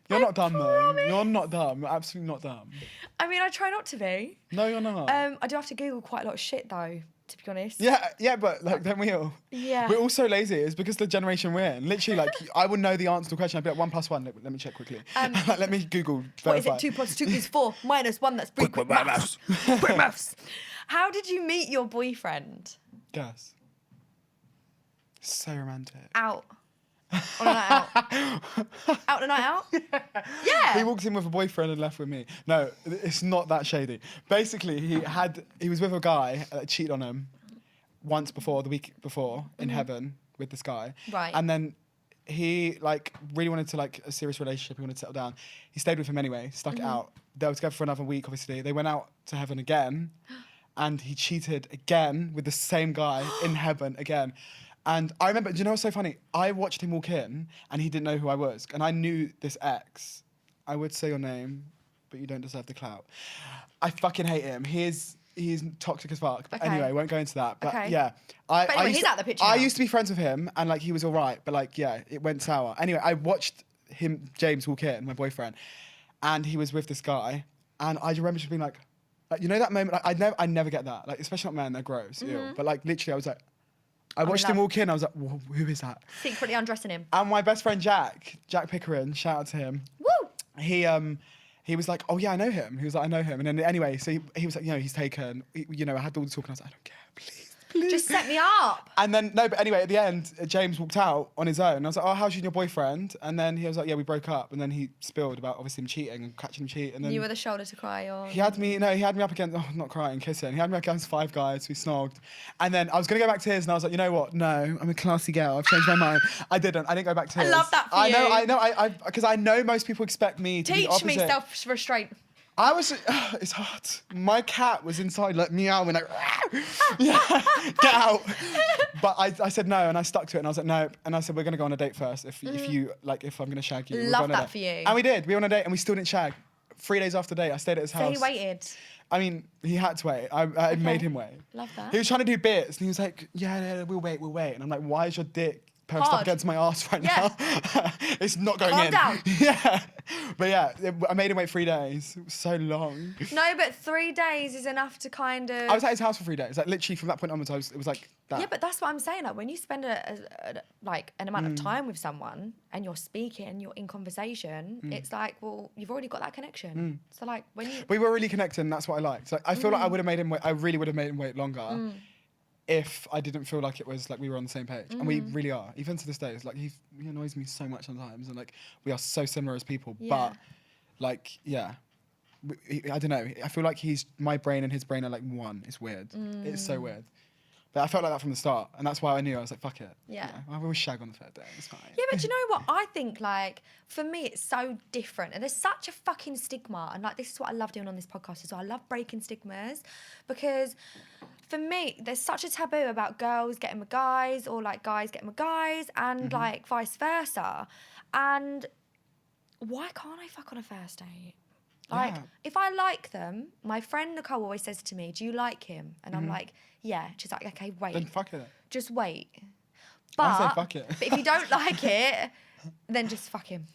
B: You're not dumb,
A: promise.
B: though. You're not dumb. You're absolutely not dumb.
A: I mean, I try not to be.
B: No, you're not.
A: I do have to Google quite a lot of shit, though, to be honest.
B: Yeah, but like, don't we all?
A: Yeah.
B: We're all so lazy. It's because the generation we're in. Literally, like, I would know the answer to a question. I'd be like, 1 + 1. Let me check quickly. Like, let me Google.
A: What is
B: verify.
A: it? 2 + 2 is 4 minus 1. That's 3. Quick maths. Quick maths. How did you meet your boyfriend?
B: Guess. So romantic.
A: Out. On a night out. Out on a night out? Yeah.
B: He walked in with a boyfriend and left with me. No, it's not that shady. Basically, he was with a guy that cheated on him once before, the week before, in heaven with this guy.
A: Right.
B: And then he like really wanted to like a serious relationship. He wanted to settle down. He stayed with him anyway, stuck it out. They were together for another week, obviously. They went out to heaven again, and he cheated again with the same guy in heaven again. And I remember, do you know what's so funny? I watched him walk in, and he didn't know who I was. And I knew this ex. I would say your name, but you don't deserve the clout. I fucking hate him. He's toxic as fuck. But anyway, won't go into that. But yeah.
A: But anyway, he's out the picture
B: I
A: now.
B: used to be friends with him, and like he was all right. But like, yeah, it went sour. Anyway, I watched James walk in, my boyfriend, and he was with this guy. And I remember just being like you know that moment, like, I never get that. Like, especially not men, they're gross, ew. But like literally I was like, I watched him walk in, I was like, whoa, who is that?
A: Secretly undressing him.
B: And my best friend Jack Pickering, shout out to him.
A: Woo!
B: He was like, oh yeah, I know him. He was like, I know him. And then anyway, so he was like, you know, he's taken. You know, I had all the talk and I was like, I don't care, please.
A: Just set me up.
B: And then, no, but anyway, at the end, James walked out on his own. I was like, oh, how's you and your boyfriend? And then he was like, yeah, we broke up. And then he spilled about obviously him cheating and catching him cheat. And then
A: You were the shoulder to cry on.
B: he had me up against, not crying, kissing. He had me up against 5 guys, we snogged. And then I was going to go back to his and I was like, you know what? No, I'm a classy girl. I've changed my mind. I didn't go back to his.
A: I love that for you.
B: I know, because I know most people expect me to be opposite.
A: Teach me self-restraint.
B: I was, it's hard. My cat was inside like meowing like, yeah, get out. But I said no and I stuck to it and I was like, no. And I said, we're going to go on a date first. If I'm going to shag you.
A: Love that for you.
B: And we did. We went on a date and we still didn't shag. 3 days after the date, I stayed at his house.
A: So he waited.
B: I mean, he had to wait. I made him wait.
A: Love that.
B: He was trying to do bits and he was like, yeah, we'll wait. And I'm like, why is your dick posted up
A: Hard.
B: against my arse right now? It's not going
A: Calm
B: in.
A: down.
B: Yeah. But yeah, I made him wait 3 days. It was so long.
A: No, but 3 days is enough to kind of...
B: I was at his house for 3 days. Like literally from that point onwards, it was like that.
A: Yeah, but that's what I'm saying. Like when you spend an amount of time with someone and you're speaking and you're in conversation, it's like, well, you've already got that connection. So like when you...
B: We were really connected and that's what I liked. So I feel like I would have made him wait. I really would have made him wait longer. If I didn't feel like it was like we were on the same page. And we really are. Even to this day, it's like he annoys me so much sometimes. And like we are so similar as people.
A: Yeah.
B: But like, yeah. I don't know. I feel like my brain and his brain are like one. It's weird. It's so weird. But I felt like that from the start. And that's why I knew. I was like, fuck it.
A: Yeah.
B: I will shag on the 3rd day. It's fine.
A: Yeah, but you know what? I think, like, for me, it's so different. And there's such a fucking stigma. And, like, this is what I love doing on this podcast as well. I love breaking stigmas. Because, for me, there's such a taboo about girls getting with guys or, like, guys getting with guys and, like, vice versa. And why can't I fuck on a first date? Like, if I like them, my friend Nicole always says to me, do you like him? And I'm like, yeah. She's like, okay, wait.
B: Then fuck it.
A: Just wait.
B: I say
A: But,
B: fuck it.
A: but if you don't like it, then just fuck him.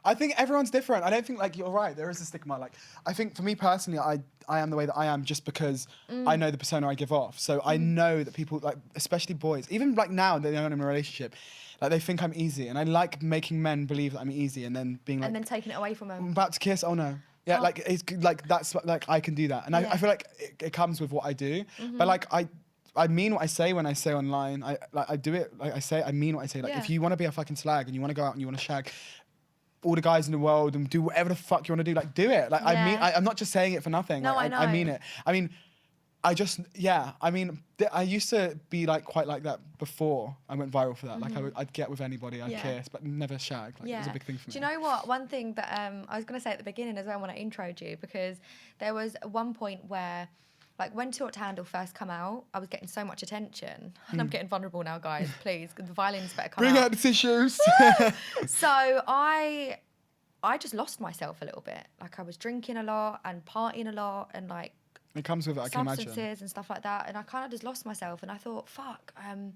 B: I think everyone's different. I don't think like you're right. There is a stigma. Like I think for me personally, I am the way that I am just because I know the persona I give off. So I know that people like, especially boys, even like now that they're not in a relationship, like they think I'm easy, and I like making men believe that I'm easy, and then being like,
A: and then taking it away from them.
B: I'm about to kiss. Oh no. Yeah, like it's like that's like I can do that, and I feel like it comes with what I do. But like I mean what I say when I say online. I do it like I mean what I say. Like if you want to be a fucking slag and you want to go out and you want to shag all the guys in the world and do whatever the fuck you want to do, like do it. Like I mean, I'm not just saying it for nothing.
A: No,
B: like,
A: I know.
B: I mean it. I mean, I just I mean, I used to be like quite like that before I went viral for that. Like I'd get with anybody, I'd kiss, but never shag. Like it was a big thing for me.
A: Do you know what? One thing that I was gonna say at the beginning as well when I introed you, because there was one point where, like when Too Hot to Handle first come out, I was getting so much attention. And I'm getting vulnerable now, guys. Please, the violins better come out.
B: Bring out the tissues.
A: So I just lost myself a little bit. Like I was drinking a lot and partying a lot and like
B: it comes with it, I can imagine.
A: Substances and stuff like that. And I kind of just lost myself. And I thought, fuck, I'm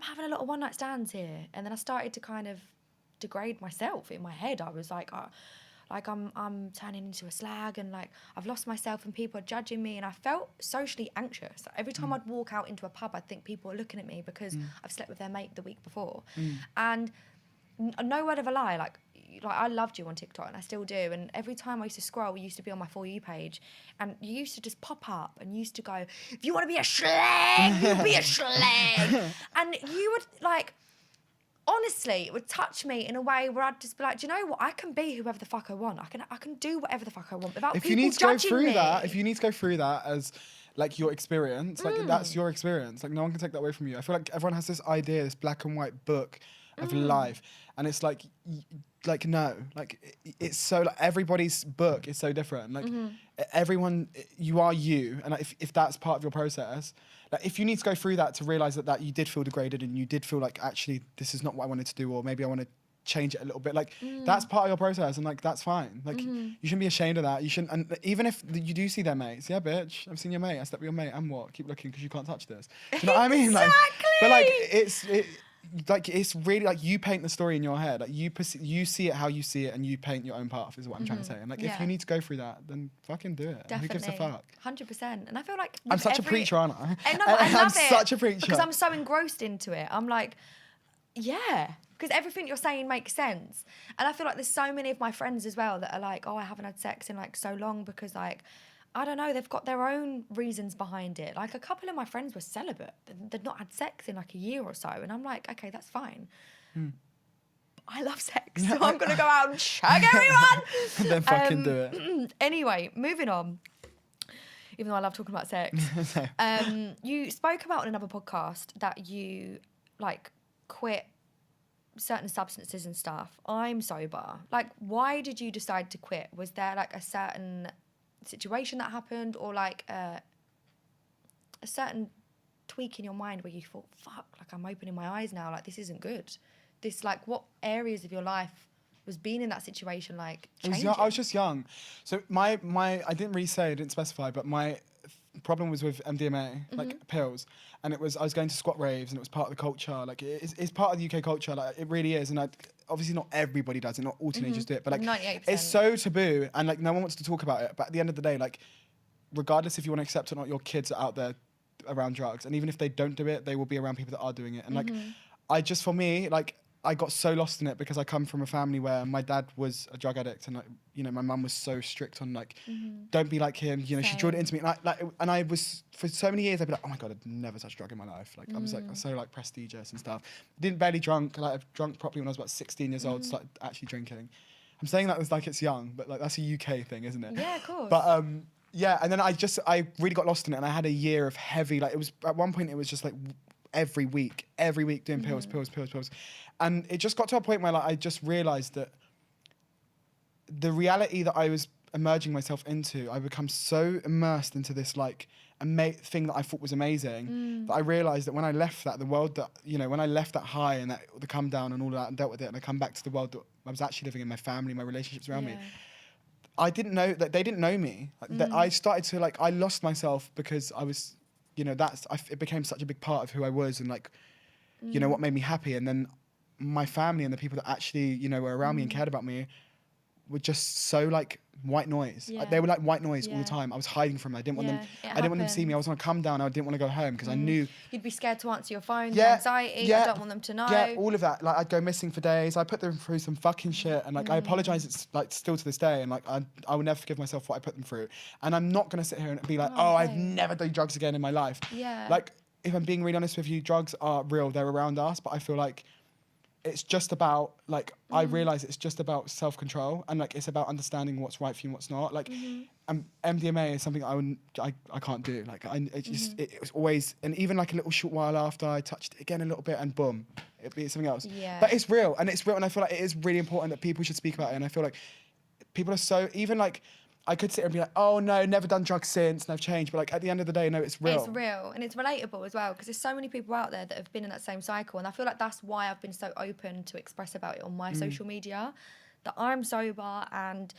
A: having a lot of one night stands here. And then I started to kind of degrade myself in my head. I was like I'm turning into a slag, and like I've lost myself and people are judging me, and I felt socially anxious. Every time I'd walk out into a pub, I'd think people are looking at me because I've slept with their mate the week before. And no word of a lie, like I loved you on TikTok, and I still do. And every time I used to scroll, you used to be on my For You page, and you used to just pop up and you used to go, if you want to be a slag, you be a slag. And you would like, honestly, it would touch me in a way where I'd just be like, do you know what? I can be whoever the fuck I want. I can do whatever the fuck I want without people judging me.
B: If you need to go through that as like your experience, like that's your experience. Like no one can take that away from you. I feel like everyone has this idea, this black and white book of life, and it's like no, like it's so like everybody's book is so different. Like everyone, you are you, and like, if that's part of your process, like if you need to go through that to realize that you did feel degraded and you did feel like actually this is not what I wanted to do, or maybe I want to change it a little bit, like that's part of your process, and like that's fine. Like you shouldn't be ashamed of that. You shouldn't, and even if you do see their mates, yeah bitch, I've seen your mate, I slept with your mate, and what, keep looking because you can't touch this. Do you know what I mean? Like, but like it's really like you paint the story in your head, like you see it how you see it, and you paint your own path is what I'm trying to say. And like if you need to go through that, then fucking do it.
A: Definitely.
B: Who gives a fuck?
A: 100%. And I feel like
B: I'm such a preacher, aren't I?
A: No, I love it.
B: I'm such a preacher
A: because I'm so engrossed into it. I'm like, yeah, because everything you're saying makes sense. And I feel like there's so many of my friends as well that are like, oh, I haven't had sex in like so long because like, I don't know, they've got their own reasons behind it. Like a couple of my friends were celibate. They'd not had sex in like a year or so. And I'm like, okay, that's fine. I love sex, so I'm going to go out and shag everyone.
B: And then fucking do it.
A: Anyway, moving on. Even though I love talking about sex. You spoke about on another podcast that you like quit certain substances and stuff. I'm sober. Like, why did you decide to quit? Was there like a certain situation that happened, or like a certain tweak in your mind where you thought, fuck, like I'm opening my eyes now, like this isn't good? This, like, what areas of your life was being in that situation like changing?
B: I was just young. So my I didn't really say, I didn't specify, but my problem was with MDMA, like pills. And I was going to squat raves, and it was part of the culture. Like it's part of the UK culture, like it really is. And obviously not everybody does it, not all teenagers do it, but like
A: 98%.
B: It's so taboo, and like no one wants to talk about it. But at the end of the day, like regardless if you want to accept it or not, your kids are out there around drugs, and even if they don't do it, they will be around people that are doing it. And like for me, like I got so lost in it because I come from a family where my dad was a drug addict, and like, you know, my mum was so strict on like, don't be like him. You know, she drilled it into me, and I was, for so many years I'd be like, oh my god, I'd never touched drug in my life. Like I was like so like prestigious and stuff. Didn't barely drunk. Like I've drunk properly when I was about 16 years old. Started actually drinking. I'm saying that as like it's young, but like that's a UK thing, isn't it?
A: Yeah, of course.
B: But yeah, and then I really got lost in it, and I had a year of heavy. Like it was at one point it was just like every week doing pills. And it just got to a point where like I just realised that the reality that I was immersing myself into, I become so immersed into this like thing that I thought was amazing that I realised that when I left that, the world that, you know, when I left that high and that the come down and all of that and dealt with it, and I come back to the world that I was actually living in, my family, my relationships around me, I didn't know that they didn't know me. Like, that I started to like, I lost myself because I was, you know, it became such a big part of who I was and like, you know, what made me happy. And then my family and the people that actually, you know, were around me and cared about me were just so like white noise. They were like white noise all the time. I was hiding from them. I didn't want them to see me. I was gonna come down. I didn't want to go home because I knew
A: you'd be scared to answer your phone. The anxiety. I don't want them to know.
B: Yeah, all of that. Like I'd go missing for days. I put them through some fucking shit, and like I apologize. It's like still to this day, and like I will never forgive myself for what I put them through. And I'm not gonna sit here and be like, I've never done drugs again in my life.
A: Yeah.
B: Like if I'm being really honest with you, drugs are real. They're around us, but I feel like it's just about like I realize it's just about self-control, and like it's about understanding what's right for you and what's not. Like MDMA is something I can't do. Like it was always, and even like a little short while after I touched it again a little bit, and boom, it'd be something else.
A: Yeah.
B: But it's real, and I feel like it is really important that people should speak about it. And I feel like people are so, even like I could sit here and be like, oh no, never done drugs since and I've changed. But like at the end of the day, no, it's real.
A: It's real and it's relatable as well, because there's so many people out there that have been in that same cycle. And I feel like that's why I've been so open to express about it on my social media, that I'm sober and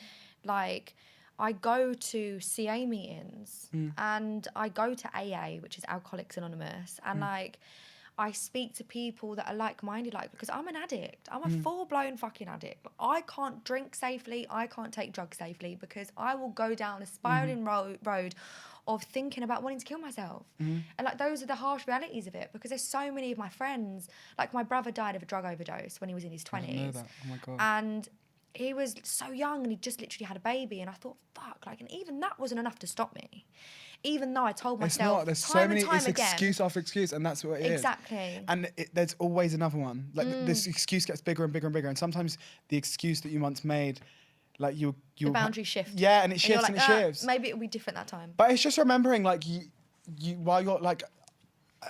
A: like I go to CA meetings and I go to AA, which is Alcoholics Anonymous. And like, I speak to people that are like-minded, like, because I'm an addict. I'm a full-blown fucking addict. I can't drink safely. I can't take drugs safely because I will go down a spiraling road of thinking about wanting to kill myself. And like, those are the harsh realities of it, because there's so many of my friends, like my brother died of a drug overdose when he was in his 20s.
B: I know that. Oh my God.
A: And he was so young and he just literally had a baby. And I thought, fuck, like, and even that wasn't enough to stop me. Even though I told myself,
B: there's
A: time
B: so
A: and
B: many,
A: time
B: it's
A: again,
B: excuse after excuse, and that's what it is.
A: Exactly.
B: And there's always another one. Like this excuse gets bigger and bigger and bigger, and sometimes the excuse that you once made, like you
A: the boundary shift.
B: Yeah, and it shifts
A: like,
B: and it shifts.
A: Maybe it'll be different that time.
B: But it's just remembering, like you while you're like,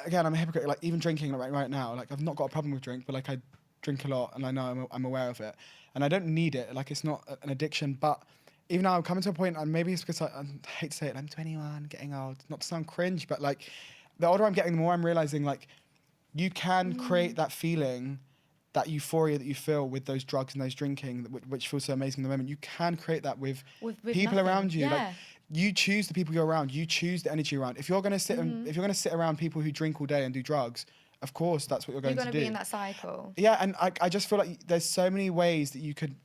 B: again, I'm a hypocrite. Like even drinking right now, like I've not got a problem with drink, but like I drink a lot, and I know I'm aware of it, and I don't need it. Like it's not an addiction, but even now I'm coming to a point, and maybe it's because I hate to say it, I'm 21, getting old, not to sound cringe, but like the older I'm getting, the more I'm realizing like you can create that feeling, that euphoria that you feel with those drugs and those drinking, which feels so amazing in the moment. You can create that with people
A: nothing.
B: around you.
A: Yeah.
B: Like you choose the people you're around, you choose the energy around. If you're gonna sit if you're gonna sit around people who drink all day and do drugs, of course that's what you're going to do.
A: You're going to be in that cycle.
B: Yeah, and I just feel like there's so many ways that you could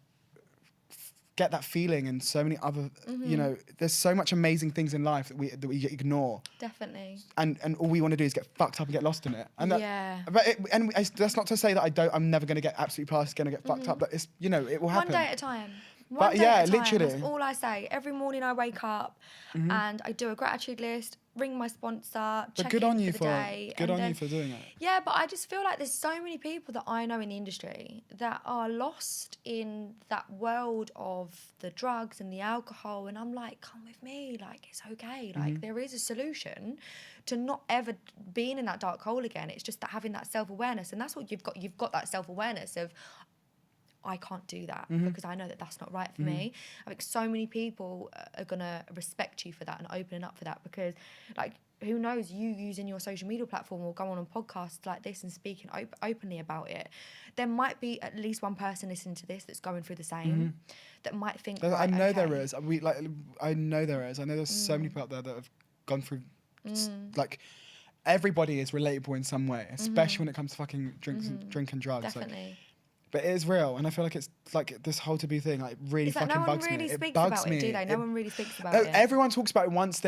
B: get that feeling, and so many other, you know, there's so much amazing things in life that we ignore.
A: Definitely.
B: And all we want to do is get fucked up and get lost in it. And that's not to say that I'm never going to get absolutely past, going to get fucked up. But it's, you know, it will happen.
A: One day at a time.
B: But yeah, literally.
A: That's all I say. Every morning I wake up and I do a gratitude list, ring my sponsor, check
B: good
A: in
B: on you
A: for the day.
B: Good on you for doing it.
A: Yeah, but I just feel like there's so many people that I know in the industry that are lost in that world of the drugs and the alcohol, and I'm like, come with me, like it's okay. Like there is a solution to not ever being in that dark hole again. It's just that having that self-awareness, and that's what you've got. You've got that self-awareness of, I can't do that because I know that that's not right for me. I think so many people are going to respect you for that and opening up for that, because like, who knows, you using your social media platform or going on podcasts like this and speaking openly about it, there might be at least one person listening to this that's going through the same, that might think,
B: I know there is. I know there is. I know there's so many people out there that have gone through, like, everybody is relatable in some way, especially when it comes to fucking drink and drugs.
A: Definitely.
B: Like, but it is real, and I feel like it's like this whole taboo thing, like really fucking bugs me. It bugs me.
A: It, do they? No one really speaks about it.
B: Everyone talks about it once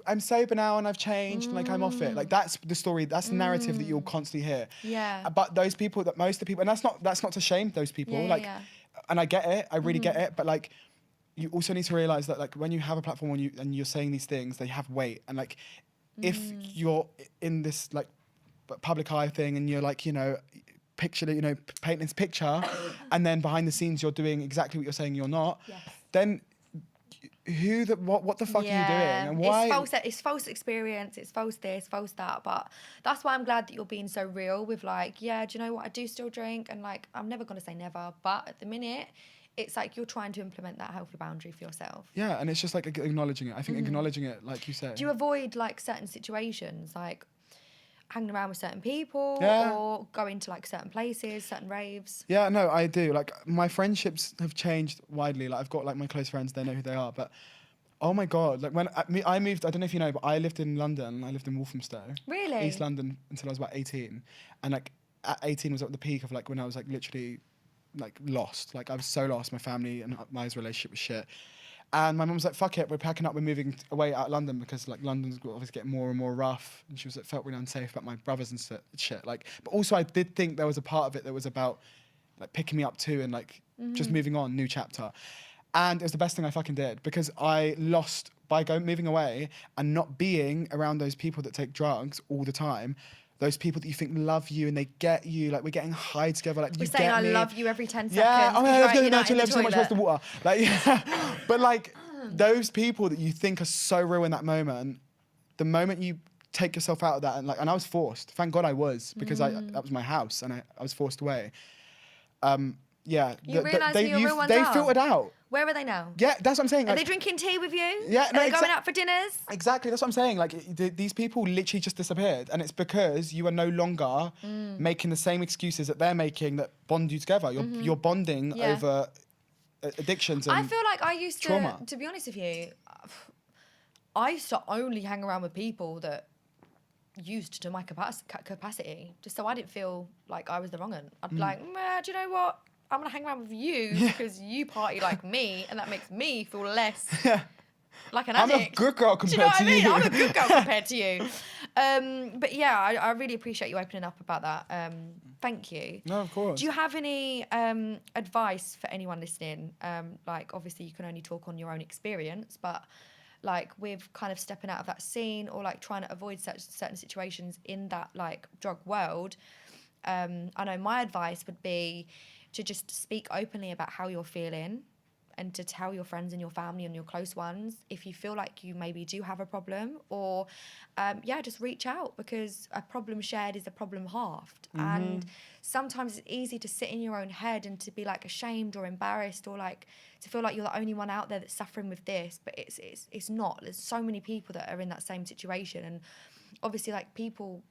B: I'm sober now and I've changed and like I'm off it. Like that's the story, that's the narrative that you'll constantly hear.
A: Yeah.
B: But those people, most of the people, and that's not to shame those people. And I get it, I really get it. But like, you also need to realize that like when you have a platform and you're saying these things, they have weight. And like, if you're in this like public eye thing and you're like, you know, painting this picture, and then behind the scenes you're doing exactly what you're saying you're not, then what the fuck are you doing? And why?
A: It's false experience, it's false this, false that. But that's why I'm glad that you're being so real with like, yeah, do you know what, I do still drink, and like, I'm never going to say never, but at the minute, it's like you're trying to implement that healthy boundary for yourself. Yeah,
B: and it's just like acknowledging it. I think acknowledging it, like you said.
A: Do you avoid like certain situations, like hanging around with certain people or going to like certain places, certain raves?
B: Yeah, no, I do. Like my friendships have changed widely. Like I've got like my close friends, they know who they are. But oh my God, like when I moved, I don't know if you know, but I lived in London. I lived in Walthamstow.
A: Really?
B: East London until I was about 18. And like at 18 was at the peak of like when I was like literally like lost. Like I was so lost. My family and my relationship was shit. And my mum was like, fuck it, we're packing up, we're moving away out of London because like London's obviously getting more and more rough. And she was like, felt really unsafe about my brothers and shit. Like, but also I did think there was a part of it that was about like picking me up too and like just moving on, new chapter. And it was the best thing I fucking did because I lost by moving away and not being around those people that take drugs all the time. Those people that you think love you and they get you, like we're getting high together, like
A: we're
B: you
A: saying
B: get
A: I
B: me.
A: love you every 10 seconds.
B: Yeah, oh, I love you,
A: like,
B: I love so much, where's the water? Like, yeah. But like those people that you think are so real in that moment, the moment you take yourself out of that, and I was forced. Thank God I was, because that was my house and I was forced away. Yeah,
A: you realise who your real ones
B: they
A: are?
B: filtered out.
A: Where are they now?
B: Yeah, that's what I'm saying.
A: Are
B: Like,
A: they drinking tea with you?
B: Yeah,
A: Are they going out for dinners?
B: Exactly, that's what I'm saying. Like these people literally just disappeared, and it's because you are no longer making the same excuses that they're making that bond you together. You're bonding over addictions and
A: I feel like I used
B: trauma.
A: to be honest with you, I used to only hang around with people that used to my capacity, just so I didn't feel like I was the wrong one. I'd be like, do you know what? I'm going to hang around with you because you party like me, and that makes me feel less like an addict.
B: I'm a good girl compared to you.
A: Do you know what I mean? I'm a good girl compared to you. But yeah, I really appreciate you opening up about that. Thank you.
B: No, of course.
A: Do you have any advice for anyone listening? Like, obviously, you can only talk on your own experience, but like with kind of stepping out of that scene or like trying to avoid certain situations in that like drug world, I know my advice would be to just speak openly about how you're feeling and to tell your friends and your family and your close ones if you feel like you maybe do have a problem, or just reach out, because a problem shared is a problem halved. And sometimes it's easy to sit in your own head and to be like ashamed or embarrassed, or like to feel like you're the only one out there that's suffering with this, but it's not. There's so many people that are in that same situation, and obviously like people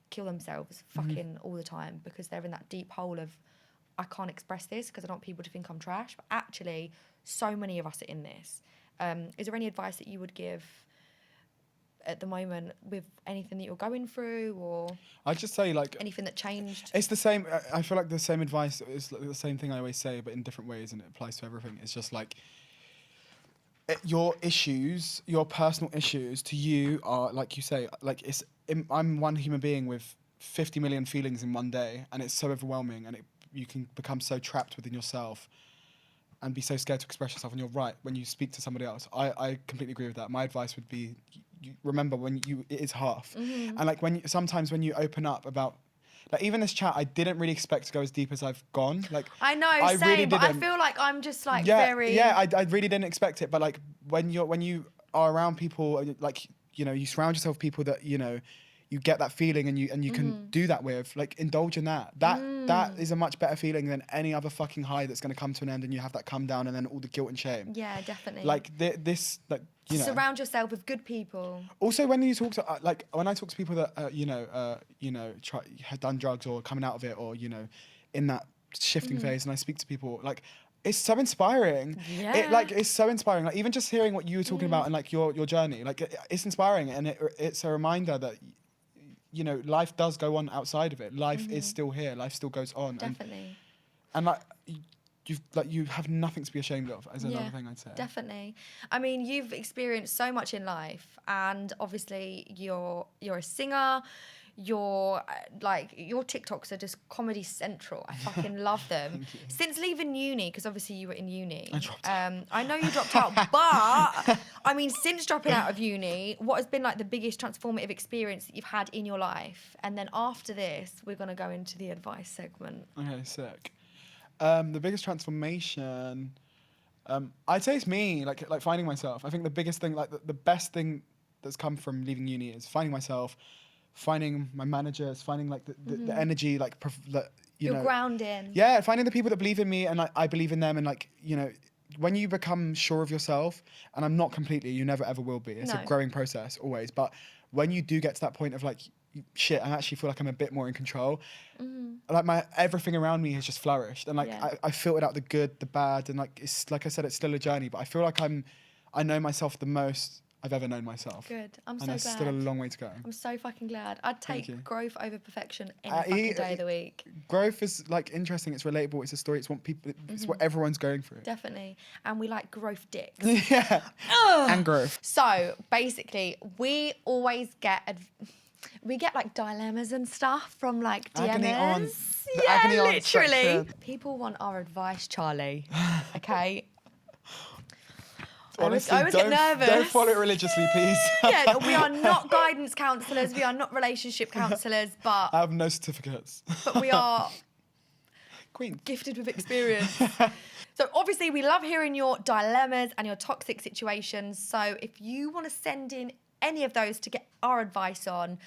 A: kill themselves fucking all the time because they're in that deep hole of, I can't express this because I don't want people to think I'm trash. But actually, so many of us are in this. Is there any advice that you would give at the moment with anything that you're going through, or
B: I'd just say like
A: anything that changed?
B: It's the same. I feel like the same advice is like the same thing I always say, but in different ways, and it applies to everything. It's just like your issues, your personal issues to you are, like you say, like I'm one human being with 50 million feelings in one day, and it's so overwhelming, and you can become so trapped within yourself and be so scared to express yourself. And you're right, when you speak to somebody else, I completely agree with that. My advice would be, remember it is half. And like sometimes when you open up about, like even this chat, I didn't really expect to go as deep as I've gone. Like
A: I know, same, really but I feel like I'm just like very...
B: Yeah, I really didn't expect it. But like when you are around people, like, you surround yourself with people that, you get that feeling and you can do that with, like, indulge in that. That is a much better feeling than any other fucking high that's going to come to an end and you have that come down and then all the guilt and shame.
A: Yeah, definitely.
B: Like this, like,
A: surround yourself with good people.
B: Also, when you talk to, when I talk to people that, have done drugs or coming out of it, or, in that shifting phase, and I speak to people, like, it's so inspiring.
A: Yeah.
B: It's so inspiring. Like, even just hearing what you were talking about and like your journey, like it's inspiring, and it's a reminder that, life does go on outside of it. Life is still here. Life still goes on.
A: Definitely.
B: And you have nothing to be ashamed of, is another thing I'd say.
A: Definitely. I mean, you've experienced so much in life, and obviously you're a singer. Your TikToks are just comedy central. I fucking love them. Since leaving uni, because obviously you were in uni.
B: I dropped out.
A: I know you dropped out, but I mean, since dropping out of uni, what has been like the biggest transformative experience that you've had in your life? And then after this, we're gonna go into the advice segment.
B: Okay, sick. The biggest transformation, I'd say it's me, like finding myself. I think the biggest thing, like the best thing that's come from leaving uni is finding myself, finding my managers, finding like the energy, like
A: You're grounding.
B: Yeah, finding the people that believe in me and like I believe in them, and like, when you become sure of yourself, and I'm not completely, you never ever will be. It's a growing process always, but when you do get to that point of like, shit, I actually feel like I'm a bit more in control. Like everything around me has just flourished, and like I filtered out the good, the bad, and like it's like I said, it's still a journey, but I feel like I know myself the most. I've ever known myself.
A: Good. I'm so
B: and
A: glad.
B: there's still a long way to go.
A: I'm so fucking glad. I'd
B: Thank you.
A: take growth over perfection any fucking day of the week.
B: Growth is like interesting. It's relatable. It's a story. It's what people. It's what everyone's going through.
A: Definitely. And we like growth dicks.
B: Yeah.
A: Ugh.
B: And growth.
A: So basically, we always get like dilemmas and stuff from like DMs.
B: Agony on. The
A: Yeah,
B: agony on
A: literally.
B: section.
A: People want our advice, Charlie. Okay.
B: Honestly,
A: I always get nervous.
B: Don't follow it religiously, please.
A: Yeah, we are not guidance counsellors. We are not relationship counsellors, but
B: I have no certificates.
A: but we are
B: Queen.
A: gifted with experience. So obviously we love hearing your dilemmas and your toxic situations. So if you want to send in any of those to get our advice on,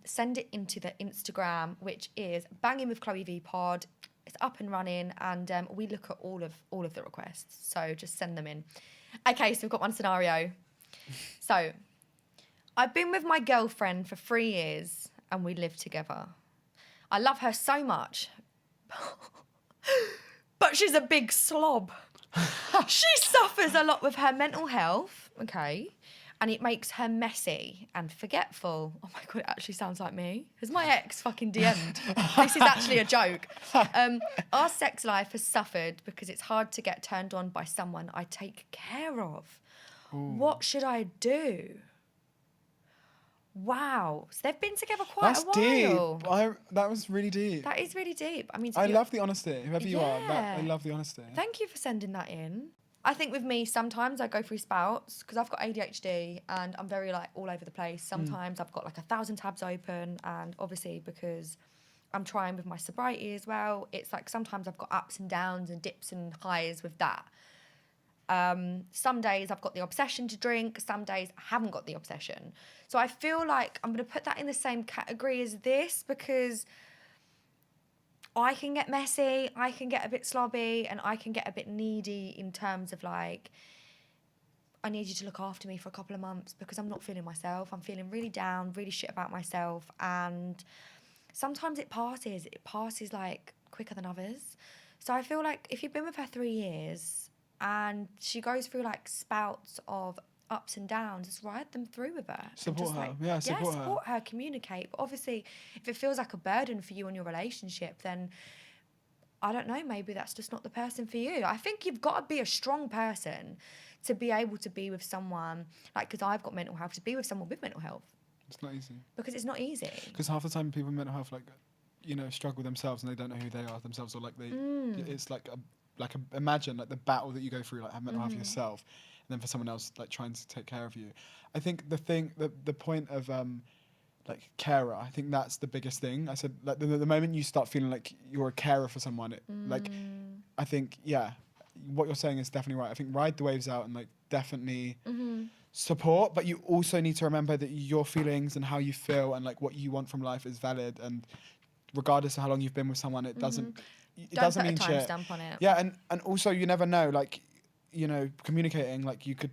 A: send it into the Instagram, which is Bangin with Chloe V Pod. It's up and running, and we look at all of the requests. So just send them in. Okay, so we've got one scenario. So I've been with my girlfriend for 3 years and we live together. I love her so much, but she's a big slob. She suffers a lot with her mental health, okay, and it makes her messy and forgetful. Oh my God, it actually sounds like me. Has my ex fucking DM'd? This is actually a joke. Our sex life has suffered because it's hard to get turned on by someone I take care of. Ooh. What should I do? Wow. So they've been together quite a while.
B: Deep. That was really deep.
A: That is really deep. I mean,
B: I love the honesty. Whoever you are, I love the honesty.
A: Thank you for sending that in. I think with me, sometimes I go through spouts because I've got ADHD and I'm very like all over the place. Sometimes I've got like 1,000 tabs open, and obviously because I'm trying with my sobriety as well, it's like sometimes I've got ups and downs and dips and highs with that. Some days I've got the obsession to drink, some days I haven't got the obsession. So I feel like I'm going to put that in the same category as this because I can get messy, I can get a bit slobby, and I can get a bit needy in terms of like, I need you to look after me for a couple of months because I'm not feeling myself. I'm feeling really down, really shit about myself. And sometimes it passes like quicker than others. So I feel like if you've been with her 3 years and she goes through like spouts of ups and downs, just ride them through with her.
B: Support her.
A: Like, support her, communicate. But obviously, if it feels like a burden for you in your relationship, then I don't know, maybe that's just not the person for you. I think you've got to be a strong person to be able to be with someone, like, because I've got mental health, to be with someone with mental health.
B: It's not easy.
A: Because it's not easy.
B: Because half the time people with mental health, like, you know, struggle themselves and they don't know who they are themselves, or like they, it's like imagine like the battle that you go through, like have mental health yourself, and then for someone else like trying to take care of you. I think the point of like carer, I think that's the biggest thing. I said like the moment you start feeling like you're a carer for someone, like I think what you're saying is definitely right. I think ride the waves out and like definitely support, but you also need to remember that your feelings and how you feel and like what you want from life is valid, and regardless of how long you've been with someone, it doesn't mean shit. Don't put a timestamp on it. Yeah, and also you never know, like, you know, communicating, like you could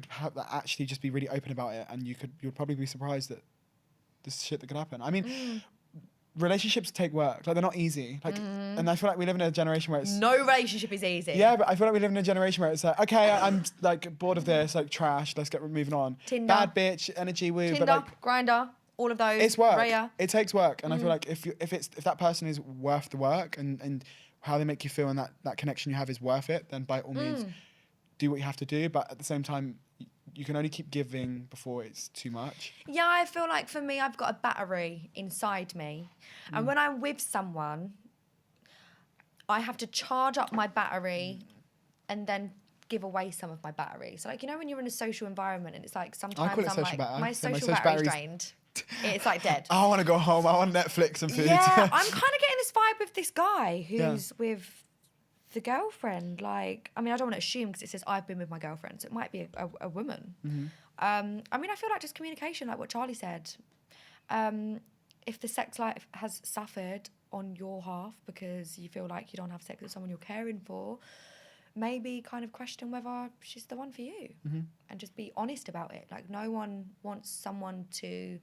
B: have that actually just be really open about it, and you'd probably be surprised at this shit that could happen. I mean, relationships take work. Like they're not easy. Like, and I feel like we live in a generation where it's
A: no relationship is easy.
B: Yeah, but I feel like we live in a generation where it's like, okay, I'm like bored of this, like trash. Let's get moving on.
A: Tinder,
B: bad bitch, energy, woo.
A: Tinder,
B: but like,
A: Grindr, all of those.
B: It's work.
A: Raya.
B: It takes work, and I feel like if that person is worth the work and how they make you feel and that connection you have is worth it, then by all means, do what you have to do. But at the same time, you can only keep giving before it's too much.
A: Yeah, I feel like for me, I've got a battery inside me. And when I'm with someone, I have to charge up my battery and then give away some of my battery. So like, you know, when you're in a social environment and it's like sometimes I'm like, my social battery's drained. It's like dead.
B: I want to go home. I want Netflix and food.
A: Yeah, I'm kind of getting this vibe with this guy who's with the girlfriend. Like, I mean, I don't want to assume because it says I've been with my girlfriend, so it might be a woman. I mean, I feel like just communication, like what Charlie said. If the sex life has suffered on your half because you feel like you don't have sex with someone you're caring for, maybe kind of question whether she's the one for you and just be honest about it. Like, no one wants someone to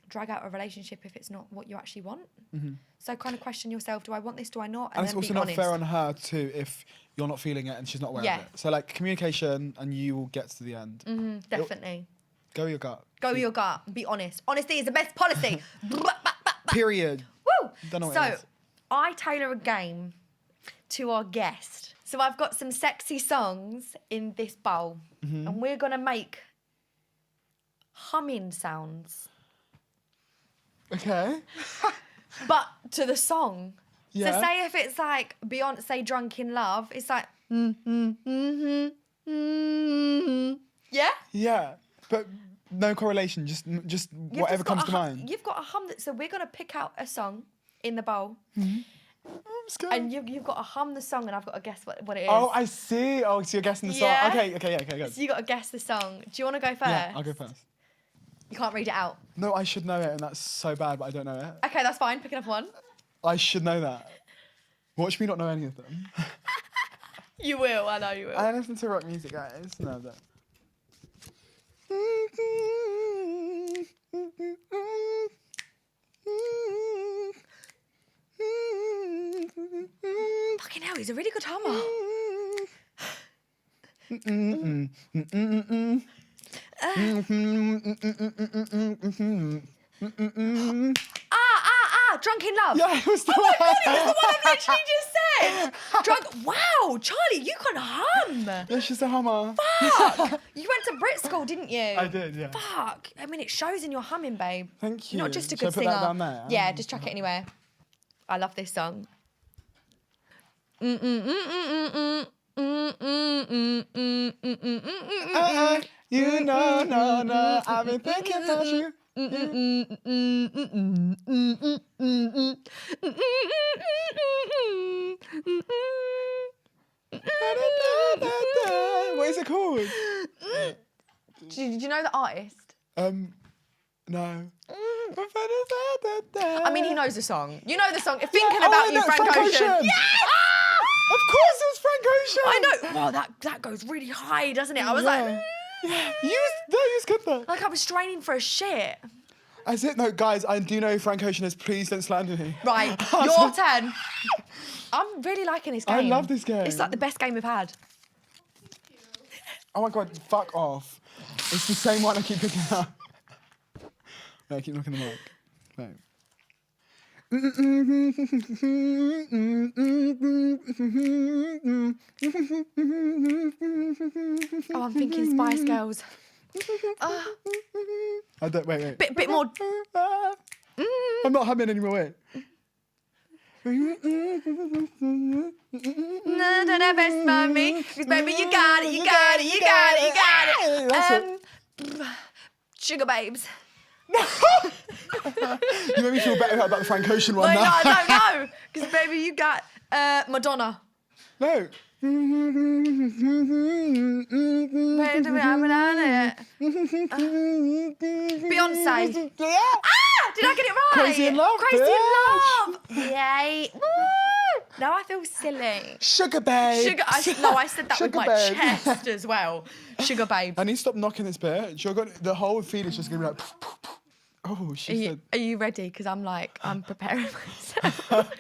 A: drag out a relationship if it's not what you actually want. So kind of question yourself, do I want this, do I not?
B: And it's also not fair on her too if you're not feeling it and she's not aware
A: Yeah.
B: of it. So like communication, and you will get to the end.
A: Definitely.
B: Go with your gut.
A: Go with your gut. Be honest. Honesty is the best policy.
B: Period.
A: Woo!
B: Don't know what
A: So,
B: it is.
A: I tailor a game to our guest. So I've got some sexy songs in this bowl, and we're gonna make humming sounds,
B: Okay.
A: but to the song.
B: Yeah.
A: So say if it's like Beyonce "Drunk in Love," it's like yeah.
B: Yeah, but no correlation. Just
A: You've
B: whatever
A: just got
B: comes
A: a
B: to mind.
A: You've got a hum. So we're gonna pick out a song in the bowl,
B: Let's go.
A: and you've got to hum the song, and I've got to guess what it is.
B: Oh, I see. Oh, so you're guessing the song.
A: Yeah.
B: Okay, good.
A: So you got to guess the song. Do you want to go first?
B: Yeah, I'll go first.
A: You can't read it out.
B: No, I should know it, and that's so bad, but I don't know it.
A: Okay, that's fine. Pick another one.
B: I should know that. Watch me not know any of them.
A: You will. I know you will.
B: I listen to rock music, guys. No, that.
A: Fucking hell, he's a really good hummer. Drunk in Love.
B: Yeah, it was the
A: Oh my God, it was the one I literally just said. Drunk. Wow, Charlie, you can hum.
B: Yeah, she's a hummer.
A: Fuck. You went to Brit school, didn't you?
B: I did, yeah.
A: Fuck. I mean, it shows in your humming, babe.
B: Thank you.
A: You're not just a
B: Should I
A: good
B: put
A: singer.
B: that down there?
A: Yeah, just chuck it anywhere. I love this song.
B: You know, no, I've been thinking about you. What is it called?
A: Did you know the artist?
B: No.
A: I mean, he knows the song. You know the song. Thinking about you, Frank Ocean.
B: Ocean.
A: Yeah!
B: Of course it was Frank Ocean.
A: I know. Wow, that goes really high, doesn't it? I was like,
B: You was good though.
A: like I was straining for a shit.
B: I said, no, guys, I do know who Frank Ocean is. Please don't slander me.
A: Right, your turn. I'm really liking this game.
B: I love this game.
A: It's like the best game we've had.
B: Oh my God, fuck off. It's the same one I keep picking up. No, I keep looking at the mic. No.
A: Oh, I'm thinking Spice Girls.
B: I don't, wait.
A: Bit more.
B: I'm not humming anymore, wait.
A: No, don't ever spot me, 'cause baby, you got it.
B: That's
A: Sugar Babes.
B: You made me feel better about the Frank Ocean one
A: No,
B: now.
A: I don't know. Because baby, you got Madonna.
B: No.
A: Beyonce.
B: Yeah.
A: Ah, did I get it right?
B: Crazy in Love,
A: Crazy
B: bitch.
A: in Love. Yay. Woo. Now I feel silly.
B: Sugar babe.
A: I said that with
B: Sugar
A: my
B: babe.
A: chest as well. Sugar Babe.
B: I need to stop knocking this bitch. You're going the whole feed is just gonna be like. Oh, she said.
A: Are you ready? Because I'm preparing myself.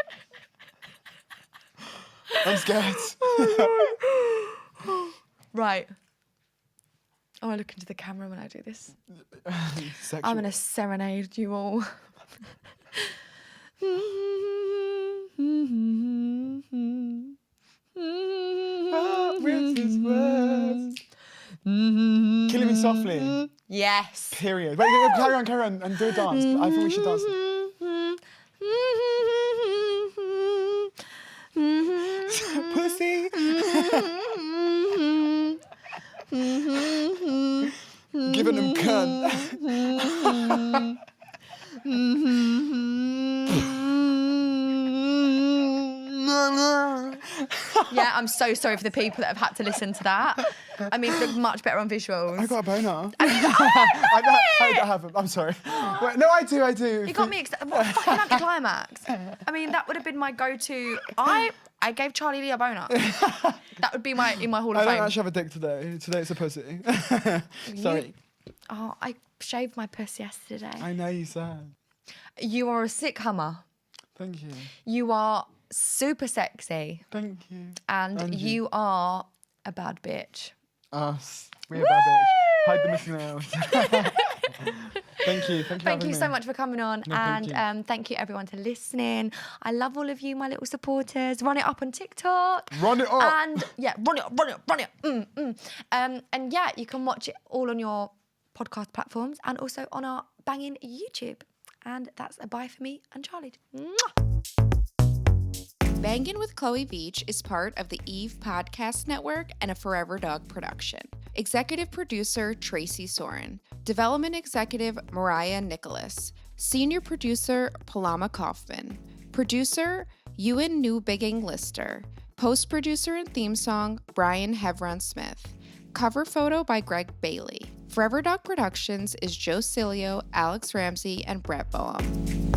B: I'm scared.
A: Right. I want to look into the camera when I do this.
B: Sexual.
A: I'm going to serenade you all.
B: Killing Me Softly.
A: Yes.
B: Period. Wait, carry on, and do a dance. I think we should dance. Pussy. Giving them cunt.
A: Yeah, I'm so sorry for the people that have had to listen to that. I mean, look much better on visuals.
B: I got a boner. I don't have it. I'm sorry. Wait, no, I do.
A: You got me excited. What a fucking anticlimax. I mean, that would have been my go-to. I gave Charlie Lee a boner. That would be in my Hall of
B: I
A: Fame.
B: don't actually have a dick today. Today it's a pussy. Sorry.
A: Oh, I shaved my puss yesterday.
B: I know you said.
A: You are a sick hummer.
B: Thank you.
A: You are super sexy.
B: Thank you.
A: And you are a bad bitch.
B: Us. We're a bad bitch. Hide the missing nails. Thank you.
A: Thank you so much for coming on.
B: No,
A: and thank you everyone for listening. I love all of you, my little supporters. Run it up on TikTok.
B: Run it up.
A: And yeah, run it. And yeah, you can watch it all on your podcast platforms and also on our Bangin YouTube. And that's a bye for me and Charlie. Mwah.
C: Bangin with Chloe Veitch is part of the Eve Podcast Network and a Forever Dog production. Executive producer Tracy Soren. Development executive Mariah Nicholas. Senior producer Palama Kaufman. Producer Ewan Newbigging Lister. Post-producer and theme song Brian Hevron Smith. Cover photo by Greg Bailey. Forever Dog Productions is Joe Cilio, Alex Ramsey, and Brett Boehm.